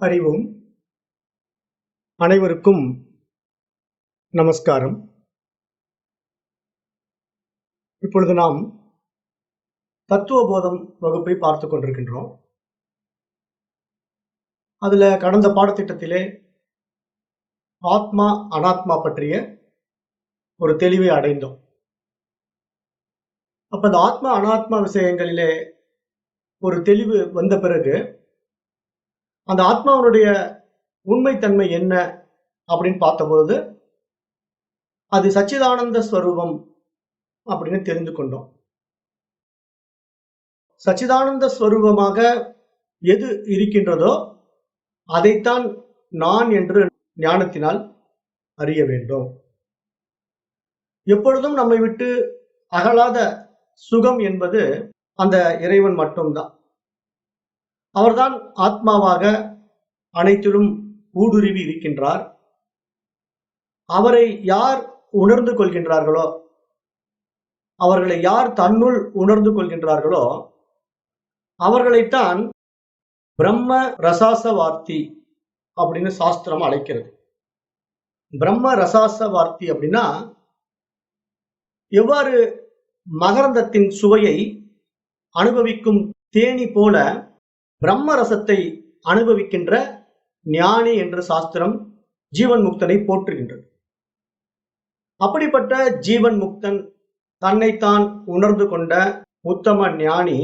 அறிவோம். அனைவருக்கும் நமஸ்காரம். இப்பொழுது நாம் தத்துவபோதம் வகுப்பை பார்த்துக் கொண்டிருக்கின்றோம். அதுல கடந்த பாடத்திட்டத்திலே ஆத்மா அனாத்மா பற்றிய ஒரு தெளிவை அடைந்தோம். அப்ப அந்த ஆத்மா அனாத்மா விஷயங்களிலே ஒரு தெளிவு வந்த பிறகு அந்த ஆத்மாவுடைய உண்மைத்தன்மை என்ன அப்படின்னு பார்த்தபொழுது அது சச்சிதானந்த ஸ்வரூபம் அப்படின்னு தெரிந்து கொண்டோம். சச்சிதானந்த ஸ்வரூபமாக எது இருக்கின்றதோ அதைத்தான் நான் என்று ஞானத்தினால் அறிய வேண்டும். எப்பொழுதும் நம்மை விட்டு அகலாத சுகம் என்பது அந்த இறைவன் மட்டும்தான். அவர்தான் ஆத்மாவாக அனைத்திலும் ஊடுருவி இருக்கின்றார். அவரை யார் உணர்ந்து கொள்கின்றார்களோ, அவர்களை யார் தன்னுள் உணர்ந்து கொள்கின்றார்களோ அவர்களைத்தான் பிரம்ம ரசாசவார்த்தி அப்படின்னு சாஸ்திரம் அழைக்கிறது. பிரம்ம ரசாசவார்த்தி அப்படின்னா எவ்வாறு மகரந்தத்தின் சுவையை அனுபவிக்கும் தேனி போல பிரம்ம ரசத்தை அனுபவிக்கின்ற ஞானி என்று சாஸ்திரம் ஜீவன் முக்தனை போற்றுகின்றது. அப்படிப்பட்ட ஜீவன் முக்தன் தன்னைத்தான் உணர்ந்து கொண்ட உத்தம ஞானி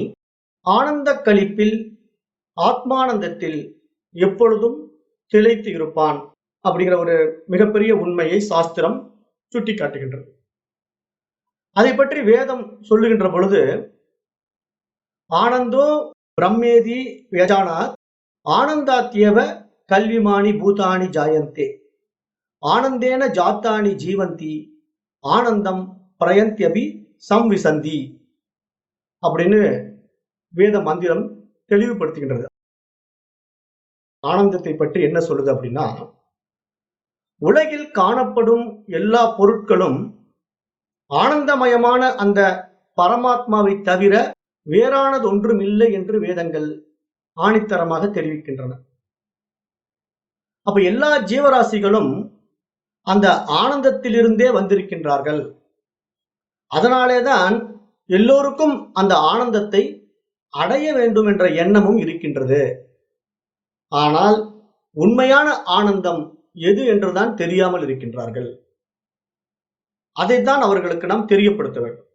ஆனந்த களிப்பில் ஆத்மானந்தத்தில் எப்பொழுதும் திளைத்து இருப்பான் அப்படிங்கிற ஒரு மிகப்பெரிய உண்மையை சாஸ்திரம் சுட்டி காட்டுகின்றது. அதை பற்றி வேதம் சொல்லுகின்ற பொழுது ஆனந்தோ பிரம்மேதி வியஜானாத் ஆனந்தாத்யவ கல்விமானி பூதானி ஜாயந்தே ஆனந்தேன ஜாத்தானி ஜீவந்தி ஆனந்தம் பிரயந்தியபி சம்விசந்தி அப்படின்னு வேத மந்திரம் தெளிவுபடுத்துகின்றது. ஆனந்தத்தை பற்றி என்ன சொல்லுது அப்படின்னா, உலகில் காணப்படும் எல்லா பொருட்களும் ஆனந்தமயமான அந்த பரமாத்மாவை தவிர வேறானது ஒன்றும் இல்லை என்று வேதங்கள் ஆணித்தரமாக தெரிவிக்கின்றன. அப்ப எல்லா ஜீவராசிகளும் அந்த ஆனந்தத்திலிருந்தே வந்திருக்கின்றார்கள். அதனாலேதான் எல்லோருக்கும் அந்த ஆனந்தத்தை அடைய வேண்டும் என்ற எண்ணமும் இருக்கின்றது. ஆனால் உண்மையான ஆனந்தம் எது என்றுதான் தெரியாமல் இருக்கின்றார்கள். அதைத்தான் அவர்களுக்கு நாம் தெரியப்படுத்த வேண்டும்.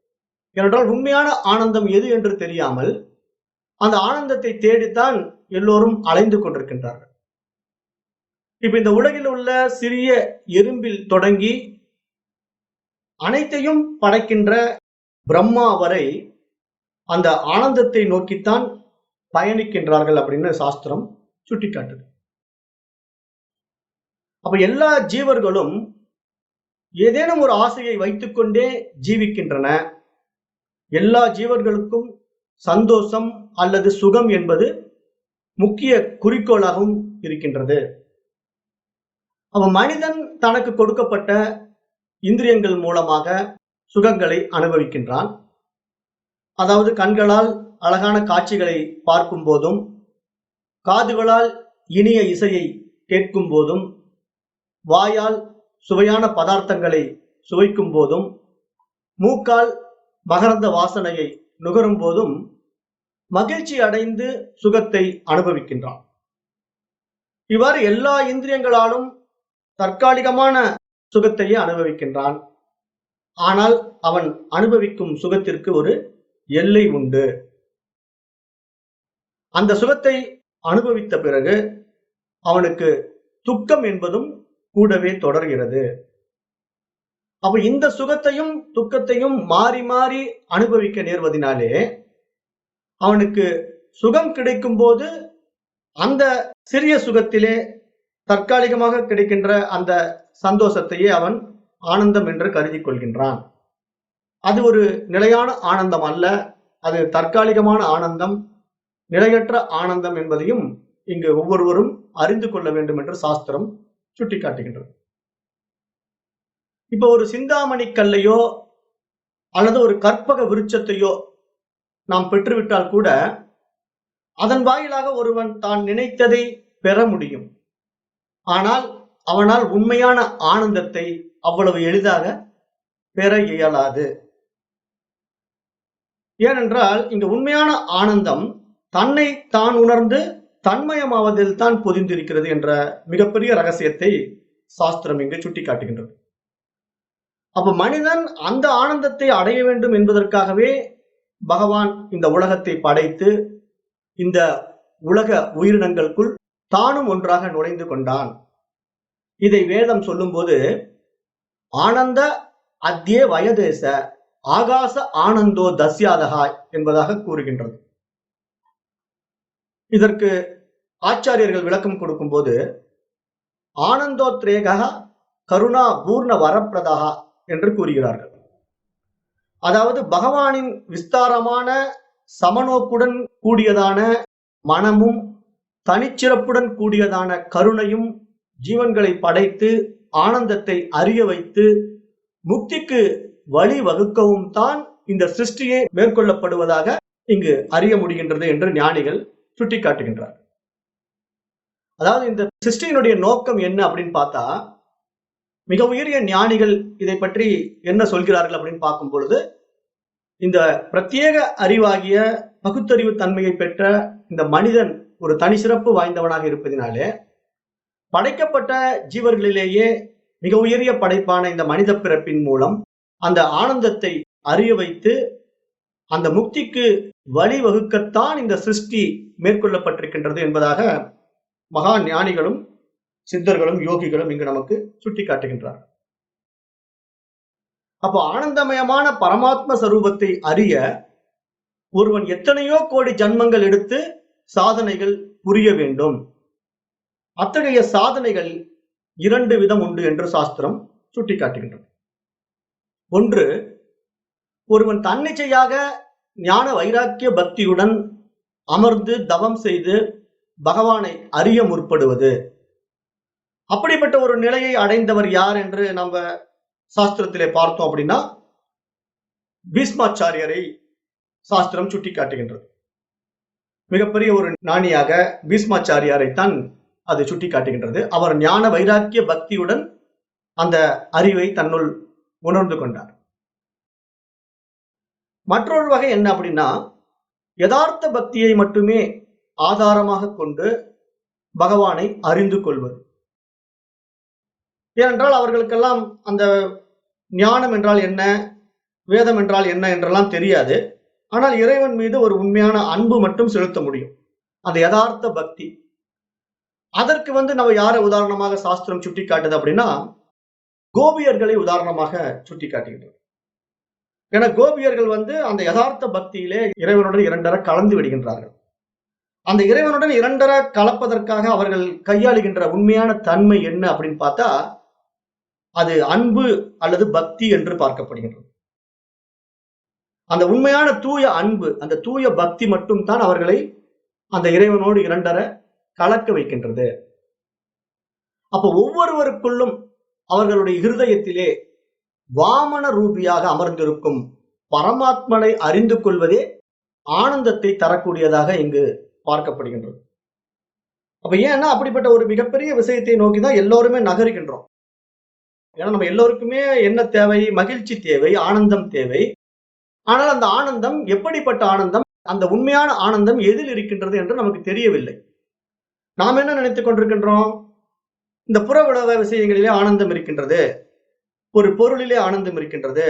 ஏனென்றால் உண்மையான ஆனந்தம் எது என்று தெரியாமல் அந்த ஆனந்தத்தை தேடித்தான் எல்லோரும் அலைந்து கொண்டிருக்கின்றார்கள். இப்ப இந்த உலகில் உள்ள சிறிய எறும்பில் தொடங்கி அனைத்தையும் படைக்கின்ற பிரம்மா வரை அந்த ஆனந்தத்தை நோக்கித்தான் பயணிக்கின்றார்கள் அப்படின்னு சாஸ்திரம் சுட்டிக்காட்டுது. அப்ப எல்லா ஜீவர்களும் ஏதேனும் ஒரு ஆசையை வைத்துக்கொண்டே ஜீவிக்கின்றன. எல்லா ஜீவர்களுக்கும் சந்தோஷம் அல்லது சுகம் என்பது முக்கிய குறிக்கோளாகவும் இருக்கின்றது. அவன் மனிதன் தனக்கு கொடுக்கப்பட்ட இந்திரியங்கள் மூலமாக சுகங்களை அனுபவிக்கின்றான். அதாவது கண்களால் அழகான காட்சிகளை பார்க்கும் போதும், காதுகளால் இனிய இசையை கேட்கும் போதும், வாயால் சுவையான பதார்த்தங்களை சுவைக்கும் போதும், மூக்கால் மகரந்த வாசனையை நுகரும் போதும் மகிழ்ச்சி அடைந்து சுகத்தை அனுபவிக்கின்றான். இவ்வாறு எல்லா இந்திரியங்களாலும் தற்காலிகமான சுகத்தையே அனுபவிக்கின்றான். ஆனால் அவன் அனுபவிக்கும் சுகத்திற்கு ஒரு எல்லை உண்டு. அந்த சுகத்தை அனுபவித்த பிறகு அவனுக்கு துக்கம் என்பதும் கூடவே தொடர்கிறது. அப்ப இந்த சுகத்தையும் துக்கத்தையும் மாறி மாறி அனுபவிக்க நேர்வதனாலே அவனுக்கு சுகம் கிடைக்கும் போது அந்த சிறிய சுகத்திலே தற்காலிகமாக கிடைக்கின்ற அந்த சந்தோஷத்தையே அவன் ஆனந்தம் என்று கருதி கொள்கின்றான். அது ஒரு நிலையான ஆனந்தம் அல்ல, அது தற்காலிகமான ஆனந்தம், நிலையற்ற ஆனந்தம் என்பதையும் இங்கு ஒவ்வொருவரும் அறிந்து கொள்ள வேண்டும் என்று சாஸ்திரம் சுட்டிக்காட்டுகின்றது. இப்ப ஒரு சிந்தாமணி கல்லையோ அல்லது ஒரு கற்பக விருட்சத்தையோ நாம் பெற்றுவிட்டால் கூட அதன் வாயிலாக ஒருவன் தான் நினைத்ததை பெற முடியும். ஆனால் அவனால் உண்மையான ஆனந்தத்தை அவ்வளவு எளிதாக பெற இயலாது. ஏனென்றால் இங்க உண்மையான ஆனந்தம் தன்னை தான் உணர்ந்து தன்மயமாவதில் தான் பொதிந்திருக்கிறது என்ற மிகப்பெரிய ரகசியத்தை சாஸ்திரம் இங்கு சுட்டிக்காட்டுகின்றது. அப்ப மனிதன் அந்த ஆனந்தத்தை அடைய வேண்டும் என்பதற்காகவே பகவான் இந்த உலகத்தை படைத்து இந்த உலக உயிரினங்களுக்குள் தானும் ஒன்றாக நுழைந்து கொண்டான். இதை வேதம் சொல்லும்போது ஆனந்த அத்யே வயதேச ஆகாச ஆனந்தோ தஸ்யாதகா என்பதாக கூறுகின்றது. இதற்கு ஆச்சாரியர்கள் விளக்கம் கொடுக்கும் போது ஆனந்தோத்ரேக கருணா பூர்ண வரப்பிரதா என்று கூறுகிறார்கள். அதாவது பகவானின் விஸ்தாரமான சமநோக்குடன் கூடியதான மனமும் தனிச்சிறப்புடன் கூடியதான கருணையும் ஜீவன்களை படைத்து ஆனந்தத்தை அறிய வைத்து முக்திக்கு வழி வகுக்கவும் தான் இந்த சிருஷ்டியே மேற்கொள்ளப்படுவதாக இங்கு அறிய முடிகின்றது என்று ஞானிகள் சுட்டிக்காட்டுகின்றார். அதாவது இந்த சிருஷ்டியினுடைய நோக்கம் என்ன அப்படின்னு பார்த்தா, மிக உயரிய ஞானிகள் இதை பற்றி என்ன சொல்கிறார்கள் அப்படின்னு பார்க்கும் பொழுது, இந்த பிரத்யேக அறிவாகிய பகுத்தறிவு தன்மையை பெற்ற இந்த மனிதன் ஒரு தனி சிறப்பு வாய்ந்தவனாக இருப்பதினாலே படைக்கப்பட்ட ஜீவர்களிலேயே மிக உயரிய படைப்பான இந்த மனித பிறப்பின் மூலம் அந்த ஆனந்தத்தை அறிய வைத்து அந்த முக்திக்கு வழி வகுக்கத்தான் இந்த சிருஷ்டி மேற்கொள்ளப்பட்டிருக்கின்றது என்பதாக மகா ஞானிகளும் சித்தர்களும் யோகிகளும் இங்கு நமக்கு சுட்டி காட்டுகின்றார். அப்போ ஆனந்தமயமான பரமாத்ம ஸ்வரூபத்தை அறிய ஒருவன் எத்தனையோ கோடி ஜன்மங்கள் எடுத்து சாதனைகள் புரிய வேண்டும். அத்தகைய சாதனைகள் 2 விதம் உண்டு என்று சாஸ்திரம் சுட்டிக்காட்டுகின்றது. ஒன்று, ஒருவன் தன்னிச்சையாக ஞான வைராக்கிய பக்தியுடன் அமர்ந்து தவம் செய்து பகவானை அறிய முற்படுவது. அப்படிப்பட்ட ஒரு நிலையை அடைந்தவர் யார் என்று நம்ம சாஸ்திரத்திலே பார்த்தோம் அப்படின்னா, பீஷ்மாச்சாரியரை சாஸ்திரம் சுட்டி காட்டுகின்றது. மிகப்பெரிய ஒரு ஞானியாக பீஷ்மாச்சாரியாரைத்தான் அது சுட்டி காட்டுகின்றது. அவர் ஞான வைராக்கிய பக்தியுடன் அந்த அறிவை தன்னுள் உணர்ந்து கொண்டார். மற்றொரு வகை என்ன அப்படின்னா, யதார்த்த பக்தியை மட்டுமே ஆதாரமாக கொண்டு பகவானை அறிந்து கொள்வது. ஏனென்றால் அவர்களுக்கெல்லாம் அந்த ஞானம் என்றால் என்ன, வேதம் என்றால் என்ன என்றெல்லாம் தெரியாது. ஆனால் இறைவன் மீது ஒரு உண்மையான அன்பு மட்டும் செலுத்த முடியும், அந்த யதார்த்த பக்தி. அதற்கு நம்ம யாரை உதாரணமாக சாஸ்திரம் சுட்டி காட்டுது அப்படின்னா, கோபியர்களை உதாரணமாக சுட்டி காட்டுகின்றது. ஏன்னா கோபியர்கள் அந்த யதார்த்த பக்தியிலே இறைவனுடன் 2 கலந்து விடுகின்றார்கள். அந்த இறைவனுடன் 2 கலப்பதற்காக அவர்கள் கையாளுகின்ற உண்மையான தன்மை என்ன அப்படின்னு பார்த்தா, அது அன்பு அல்லது பக்தி என்று பார்க்கப்படுகின்றது. அந்த உண்மையான தூய அன்பு, அந்த தூய பக்தி மட்டும் தான் அவர்களை அந்த இறைவனோடு 2 கலக்க வைக்கின்றது. அப்போ ஒவ்வொருவருக்குள்ளும் அவர்களுடைய இருதயத்திலே வாமன ரூபியாக அமர்ந்திருக்கும் பரமாத்மனை அறிந்து கொள்வதே ஆனந்தத்தை தரக்கூடியதாக இங்கு பார்க்கப்படுகின்றது. அப்ப ஏன்னா அப்படிப்பட்ட ஒரு மிகப்பெரிய விஷயத்தை நோக்கிதான் எல்லோருமே நகருகின்றோம். ஏன்னா நம்ம எல்லோருக்குமே என்ன தேவை? மகிழ்ச்சி தேவை, ஆனந்தம் தேவை. ஆனால் அந்த ஆனந்தம் எப்படிப்பட்ட ஆனந்தம், அந்த உண்மையான ஆனந்தம் எதில் இருக்கின்றது என்று நமக்கு தெரியவில்லை. நாம் என்ன நினைத்துக் கொண்டிருக்கின்றோம்? இந்த புற உலக விஷயங்களிலே ஆனந்தம் இருக்கின்றது, ஒரு பொருளிலே ஆனந்தம் இருக்கின்றது,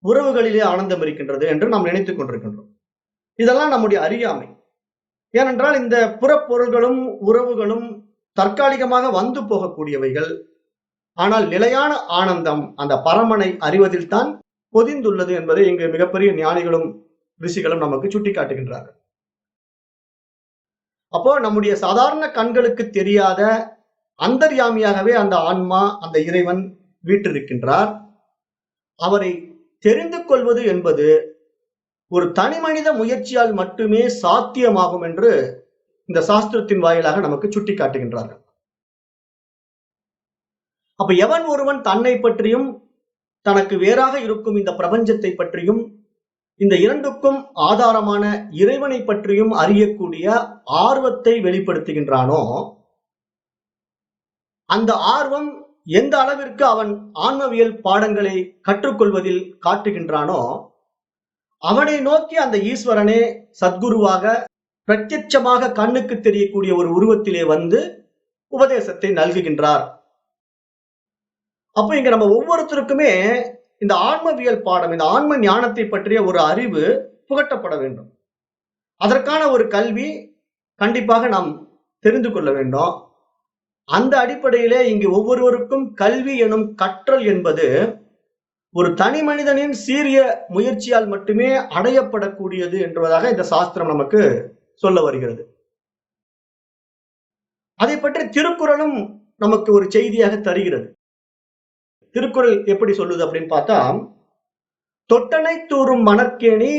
உறவுகளிலே ஆனந்தம் இருக்கின்றது என்று நாம் நினைத்துக் கொண்டிருக்கின்றோம். இதெல்லாம் நம்முடைய அறியாமை. ஏனென்றால் இந்த புறப்பொருள்களும் உறவுகளும் தற்காலிகமாக வந்து போகக்கூடியவைகள். ஆனால் நிலையான ஆனந்தம் அந்த பரமனை அறிவதில் தான் பொதிந்துள்ளது என்பதை இங்கு மிகப்பெரிய ஞானிகளும் ரிஷிகளும் நமக்கு சுட்டி காட்டுகின்றார்கள். அப்போ நம்முடைய சாதாரண கண்களுக்கு தெரியாத அந்தர்யாமியாகவே அந்த ஆன்மா, அந்த இறைவன் வீற்றிருக்கின்றார். அவரை தெரிந்து கொள்வது என்பது ஒரு தனி மனித முயற்சியால் மட்டுமே சாத்தியமாகும் என்று இந்த சாஸ்திரத்தின் வாயிலாக நமக்கு சுட்டி காட்டுகின்றார்கள். அப்ப எவன் ஒருவன் தன்னை பற்றியும் தனக்கு வேறாக இருக்கும் இந்த பிரபஞ்சத்தை பற்றியும் இந்த 2க்கும் ஆதாரமான இறைவனை பற்றியும் அறியக்கூடிய ஆர்வத்தை வெளிப்படுத்துகின்றானோ, அந்த ஆர்வம் எந்த அளவிற்கு அவன் ஆன்மவியல் பாடங்களை கற்றுக்கொள்வதில் காட்டுகின்றானோ அவனை நோக்கி அந்த ஈஸ்வரனே சத்குருவாக பிரத்யட்சமாக கண்ணுக்கு தெரியக்கூடிய ஒரு உருவத்திலே வந்து உபதேசத்தை நல்குகின்றார். அப்ப இங்க நம்ம ஒவ்வொருத்தருக்குமே இந்த ஆன்மவியல் பாடம், இந்த ஆன்ம ஞானத்தை பற்றிய ஒரு அறிவு புகட்டப்பட வேண்டும். அதற்கான ஒரு கல்வி கண்டிப்பாக நாம் தெரிந்து கொள்ள வேண்டும். அந்த அடிப்படையிலே இங்கு ஒவ்வொருவருக்கும் கல்வி எனும் கற்றல் என்பது ஒரு தனி மனிதனின் சீரிய முயற்சியால் மட்டுமே அடையப்படக்கூடியது என்பதாக இந்த சாஸ்திரம் நமக்கு சொல்ல வருகிறது. அதை பற்றி திருக்குறளும் நமக்கு ஒரு செய்தியாக தருகிறது. திருக்குறள் எப்படி சொல்லுது அப்படின்னு பார்த்தா, தொட்டனை தூறும் மணற்கேணி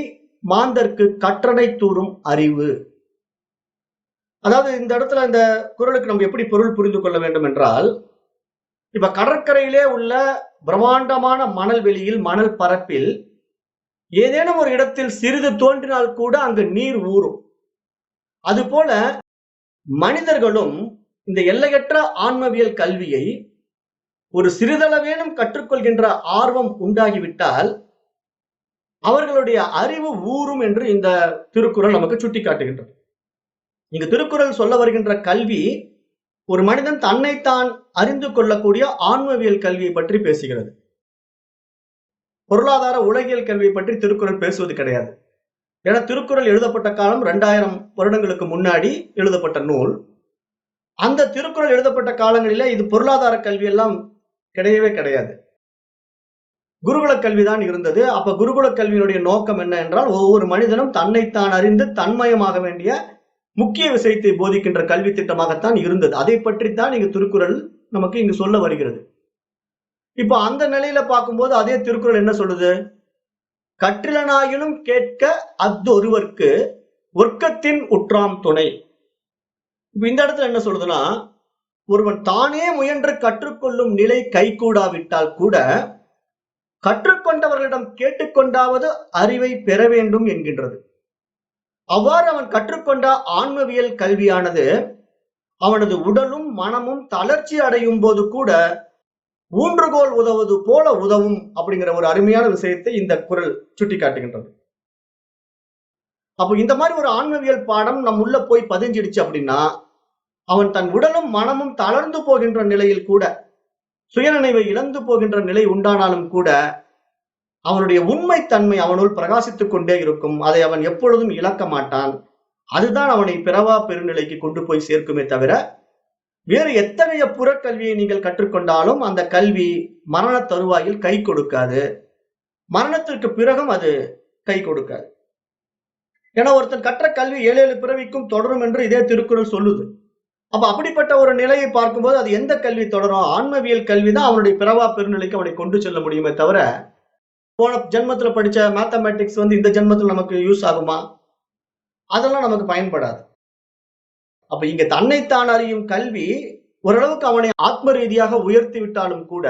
மாந்தர்க்கு கற்றனை தூறும் அறிவு. அதாவது இந்த இடத்துல இந்த குறளுக்கு நம்ம எப்படி பொருள் புரிந்து கொள்ள வேண்டும் என்றால், இப்ப கடற்கரையிலே உள்ள பிரம்மாண்டமான மணல் வெளியில், மணல் பரப்பில் ஏதேனும் ஒரு இடத்தில் சிறிது தோன்றினால் கூட அங்கு நீர் ஊறும். அதுபோல மனிதர்களும் இந்த எல்லையற்ற ஆன்மவியல் கல்வியை ஒரு சிறிதளவேனும் கற்றுக்கொள்கின்ற ஆர்வம் உண்டாகிவிட்டால் அவர்களுடைய அறிவு ஊறும் என்று இந்த திருக்குறள் நமக்கு சுட்டிக்காட்டுகின்றது. இங்கு திருக்குறள் சொல்ல வருகின்ற கல்வி ஒரு மனிதன் தன்னைத்தான் அறிந்து கொள்ளக்கூடிய ஆன்மவியல் கல்வியை பற்றி பேசுகிறது. பொருளாதார உலகியல் கல்வியை பற்றி திருக்குறள் பேசுவது கிடையாது. ஏன்னா திருக்குறள் எழுதப்பட்ட காலம் 2000 வருடங்களுக்கு முன்னாடி எழுதப்பட்ட நூல். அந்த திருக்குறள் எழுதப்பட்ட காலங்களிலே இது பொருளாதார கல்வி எல்லாம் கிடையவே கிடையாது. குருகுல கல்விதான் இருந்தது. அப்ப குருகுல கல்வியினுடைய நோக்கம் என்ன என்றால், ஒவ்வொரு மனிதனும் தன்னைத்தான் அறிந்து தன்மயமாக வேண்டிய முக்கிய விஷயத்தை போதிக்கின்ற கல்வி திட்டமாகத்தான் இருந்தது. அதை பற்றித்தான் இங்கு திருக்குறள் நமக்கு இங்கு சொல்ல வருகிறது. இப்ப அந்த நிலையில பார்க்கும்போது அதே திருக்குறள் என்ன சொல்லுது? கற்றிலனாயினும் கேட்க அஃதொருவர்க்கு ஒர்க்கத்தின் உற்றாம் துணை. இப்ப இந்த இடத்துல என்ன சொல்லுதுன்னா, ஒருவன் தானே முயன்று கற்றுக்கொள்ளும் நிலை கைகூடாவிட்டால் கூட கற்றுக்கொண்டவர்களிடம் கேட்டுக்கொண்டாவது அறிவை பெற வேண்டும் என்கின்றது. அவ்வாறு அவன் கற்றுக்கொண்ட ஆன்மவியல் கல்வியானது அவனது உடலும் மனமும் தளர்ச்சி அடையும் போது கூட ஊன்றுகோல் உதவுவது போல உதவும் அப்படிங்கிற ஒரு அருமையான விஷயத்தை இந்த குறள் சுட்டி காட்டுகின்றது. அப்போ இந்த மாதிரி ஒரு ஆன்மவியல் பாடம் நம் உள்ள போய் பதிஞ்சிடுச்சு அப்படின்னா அவன் தன் உடலும் மனமும் தளர்ந்து போகின்ற நிலையில் கூட, சுயநினைவை இழந்து போகின்ற நிலை உண்டானாலும் கூட அவனுடைய உண்மை தன்மை அவனுள் பிரகாசித்துக் கொண்டே இருக்கும். அதை அவன் எப்பொழுதும் இழக்க மாட்டான். அதுதான் அவனை பிறவா பெருநிலைக்கு கொண்டு போய் சேர்க்குமே தவிர வேறு எத்தகைய புறக்கல்வியை நீங்கள் கற்றுக்கொண்டாலும் அந்த கல்வி மரண தருவாயில் கை கொடுக்காது. மரணத்திற்கு பிறகும் அது கை கொடுக்காது. ஏன்னா ஒருத்தன் கற்ற கல்வி 7 பிறவிக்கும் தொடரும் என்று இதே திருக்குறள் சொல்லுது. அப்ப அப்படிப்பட்ட ஒரு நிலையை பார்க்கும்போது அது எந்த கல்வி தொடரும்? ஆன்மவியல் கல்வி தான் அவனுடைய பிறவா பெருநிலைக்கு அவனை கொண்டு செல்ல முடியுமே தவிர, போன ஜென்மத்துல படிச்ச மேத்தமேட்டிக்ஸ் இந்த ஜென்மத்துல நமக்கு யூஸ் ஆகுமா? அதெல்லாம் நமக்கு பயன்படாது. அப்ப இங்க தன்னைத்தான் அறியும் கல்வி ஓரளவுக்கு அவனை ஆத்ம ரீதியாக உயர்த்தி விட்டாலும் கூட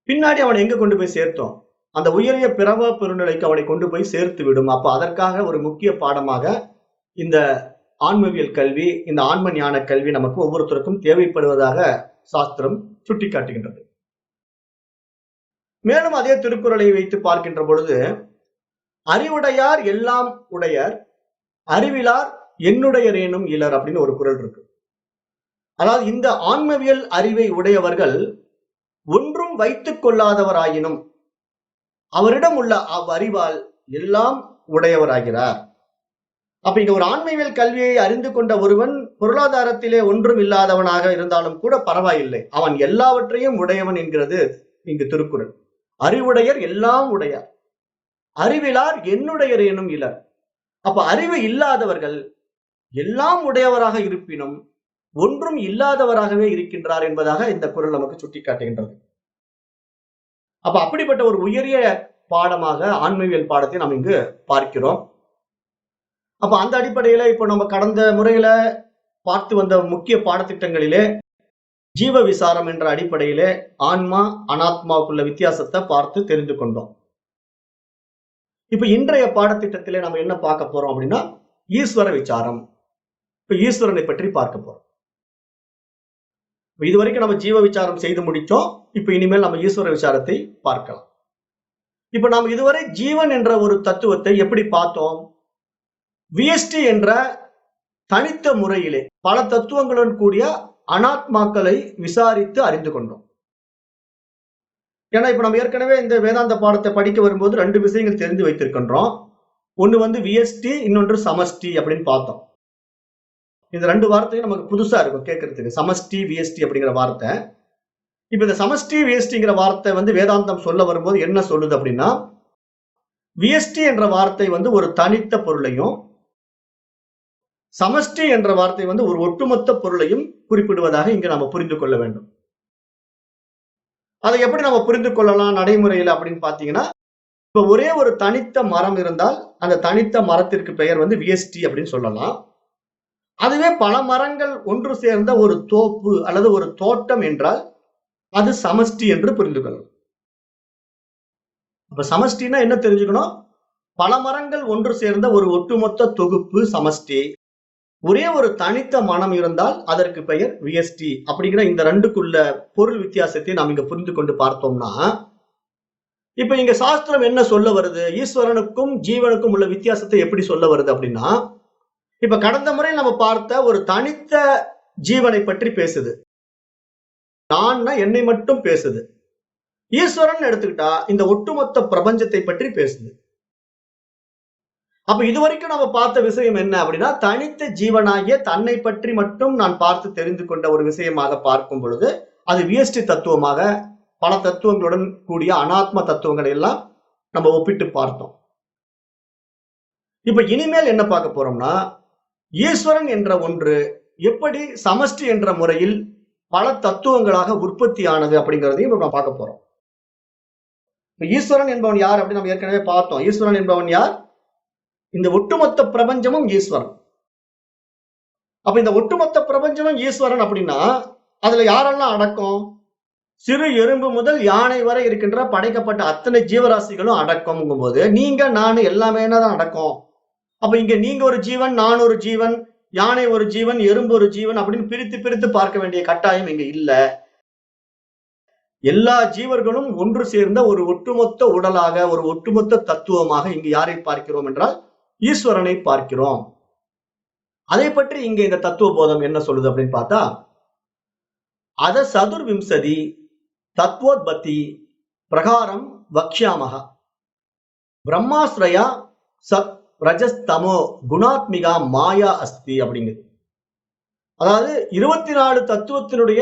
பின்னாடி அவனை எங்க கொண்டு போய் சேர்த்தோம்? அந்த உயரிய பிறவா பெருநிலைக்கு அவனை கொண்டு போய் சேர்த்து விடும். அப்ப அதற்காக ஒரு முக்கிய பாடமாக இந்த ஆன்மவியல் கல்வி, இந்த ஆன்ம ஞான கல்வி நமக்கு ஒவ்வொருத்தருக்கும் தேவைப்படுவதாக சாஸ்திரம் சுட்டிக்காட்டுகின்றது. மேலும் அதே திருக்குறளை வைத்து பார்க்கின்ற பொழுது, அறிவுடையார் எல்லாம் உடையர், அறிவிலார் என்னுடையரேனும் இலர் அப்படின்னு ஒரு குறள் இருக்கு. அதாவது இந்த ஆன்மவியல் அறிவை உடையவர்கள் ஒன்றும் வைத்துக் கொள்ளாதவராயினும் அவரிடம் உள்ள அவ்வறிவால் எல்லாம் உடையவராகிறார். அப்ப இங்க ஒரு ஆன்மவியல் கல்வியை அறிந்து கொண்ட ஒருவன் பொருளாதாரத்திலே ஒன்றும் இல்லாதவனாக இருந்தாலும் கூட பரவாயில்லை, அவன் எல்லாவற்றையும் உடையவன் என்கிறது இங்கு திருக்குறள். அறிவுடையர் எல்லாம் உடையார், அறிவிலார் என்னுடையர் எனும் இலர். அப்ப அறிவு இல்லாதவர்கள் எல்லாம் உடையவராக இருப்பினும் ஒன்றும் இல்லாதவராகவே இருக்கின்றார் என்பதாக இந்த குறள் நமக்கு சுட்டிக்காட்டுகின்றது. அப்ப அப்படிப்பட்ட ஒரு உயரிய பாடமாக ஆன்மவியல் பாடத்தை நாம் இங்கு பார்க்கிறோம். அப்ப அந்த அடிப்படையில இப்ப நம்ம கடந்த முறையில பார்த்து வந்த முக்கிய பாடத்திட்டங்களிலே ஜீவ விசாரம் என்ற அடிப்படையிலே ஆன்மா அனாத்மாவுக்குள்ள வித்தியாசத்தை பார்த்து தெரிந்து கொண்டோம். இப்ப இன்றைய பாடத்திட்டத்திலே நம்ம என்ன பார்க்க போறோம் அப்படின்னா ஈஸ்வர விசாரம். இப்ப ஈஸ்வரனை பற்றி பார்க்க போறோம். இதுவரைக்கும் நம்ம ஜீவ விசாரம் செய்து முடித்தோம். இப்ப இனிமேல் நம்ம ஈஸ்வர விசாரத்தை பார்க்கலாம். இப்ப நாம் இதுவரை ஜீவன் என்ற ஒரு தத்துவத்தை எப்படி பார்த்தோம்? விஎஸ்டி என்ற தனித்த முறையிலே பல தத்துவங்களுடன் கூடிய அனாத்மாக்களை விசாரித்து அறிந்து கொண்டோம். ஏன்னா இப்ப நம்ம ஏற்கனவே இந்த வேதாந்த பாடத்தை படிக்க வரும்போது 2 விஷயங்கள் தெரிந்து வைத்திருக்கின்றோம். ஒண்ணு விஎஸ்டி, இன்னொன்று சமஷ்டி அப்படின்னு பார்த்தோம். இந்த 2 வார்த்தையும் நமக்கு புதுசா இருக்கும் கேட்கறதுக்கு. சமஷ்டி, விஎஸ்டி அப்படிங்கிற வார்த்தை. இப்ப இந்த சமஷ்டி விஎஸ்டிங்கிற வார்த்தை வேதாந்தம் சொல்ல வரும்போது என்ன சொல்லுது அப்படின்னா, விஎஸ்டி என்ற வார்த்தை ஒரு தனித்த பொருளையும், சமஷ்டி என்ற வார்த்தை ஒரு ஒட்டுமொத்த பொருளையும் குறிப்பிடுவதாக இங்க நம்ம புரிந்து கொள்ள வேண்டும். அதை எப்படி நம்ம புரிந்து கொள்ளலாம் நடைமுறையில் அப்படின்னு பாத்தீங்கன்னா, இப்ப ஒரே ஒரு தனித்த மரம் இருந்தால் அந்த தனித்த மரத்திற்கு பெயர் விஎஸ்டி அப்படின்னு சொல்லலாம். அதுவே பல மரங்கள் ஒன்று சேர்ந்த ஒரு தோப்பு அல்லது ஒரு தோட்டம் என்றால் அது சமஷ்டி என்று புரிந்து கொள்ளலாம். அப்ப சமஷ்டினா என்ன தெரிஞ்சுக்கணும்? பல மரங்கள் ஒன்று சேர்ந்த ஒரு ஒட்டுமொத்த தொகுப்பு சமஷ்டி. ஒரே ஒரு தனித்த மனம் இருந்தால் அதற்கு பெயர் விஎஸ்டி. அப்படிங்கிற இந்த 2க்குள்ள பொருள் வித்தியாசத்தை நாம் இங்க புரிந்து கொண்டு பார்த்தோம்னா, இப்ப இங்க சாஸ்திரம் என்ன சொல்ல வருது? ஈஸ்வரனுக்கும் ஜீவனுக்கும் உள்ள வித்தியாசத்தை எப்படி சொல்ல வருது அப்படின்னா, இப்ப கடந்த முறை நம்ம பார்த்த ஒரு தனித்த ஜீவனை பற்றி பேசுது. நான்னா என்னை மட்டும் பேசுது. ஈஸ்வரன் எடுத்துக்கிட்டா இந்த ஒட்டுமொத்த பிரபஞ்சத்தை பற்றி பேசுது. அப்ப இதுவரைக்கும் நம்ம பார்த்த விஷயம் என்ன அப்படின்னா, தனித்த ஜீவனாகிய தன்னை பற்றி மட்டும் நான் பார்த்து தெரிந்து கொண்ட ஒரு விஷயமாக பார்க்கும் பொழுது அது விஎஸ்டி தத்துவமாக பல தத்துவங்களுடன் கூடிய அனாத்ம தத்துவங்களை எல்லாம் நம்ம ஒப்பிட்டு பார்த்தோம். இப்ப இனிமேல் என்ன பார்க்க போறோம்னா, ஈஸ்வரன் என்ற ஒன்று எப்படி சமஷ்டி என்ற முறையில் பல தத்துவங்களாக உற்பத்தி ஆனது அப்படிங்கிறதையும் நம்ம பார்க்க போறோம். ஈஸ்வரன் என்பவன் யார் அப்படின்னு நம்ம ஏற்கனவே பார்த்தோம். ஈஸ்வரன் என்பவன் யார்? இந்த ஒட்டுமொத்த பிரபஞ்சமும் ஈஸ்வரன். அப்ப இந்த ஒட்டுமொத்த பிரபஞ்சமும் ஈஸ்வரன் அப்படின்னா அதுல யாரெல்லாம் அடக்கம்? சிறு எறும்பு முதல் யானை வரை இருக்கின்ற படைக்கப்பட்ட அத்தனை ஜீவராசிகளும் அடக்கம் போது நீங்க நானு எல்லாமே தான் அடக்கம். அப்ப இங்க நீங்க ஒரு ஜீவன், நான் ஒரு ஜீவன், யானை ஒரு ஜீவன், எறும்பு ஒரு ஜீவன் அப்படின்னு பிரித்து பிரித்து பார்க்க வேண்டிய கட்டாயம் இங்க இல்ல. எல்லா ஜீவர்களும் ஒன்று சேர்ந்த ஒரு ஒட்டுமொத்த உடலாக, ஒரு ஒட்டுமொத்த தத்துவமாக இங்கு யாரை பார்க்கிறோம் என்றால் ஈஸ்வரனை பார்க்கிறோம். அதை பற்றி இங்க இந்த தத்துவ போதம் என்ன சொல்லுது அப்படின்னு பார்த்தா, அத சதுர்விம்சதி தத்வோத்பத்தி பிரகாரம் வக்ஷ்யாமஹ பிரம்மாஸ்ரயா சத் ரஜஸ்தமோ குணாத்மிகா மாயா அஸ்தி அப்படிங்குது. அதாவது 24 தத்துவத்தினுடைய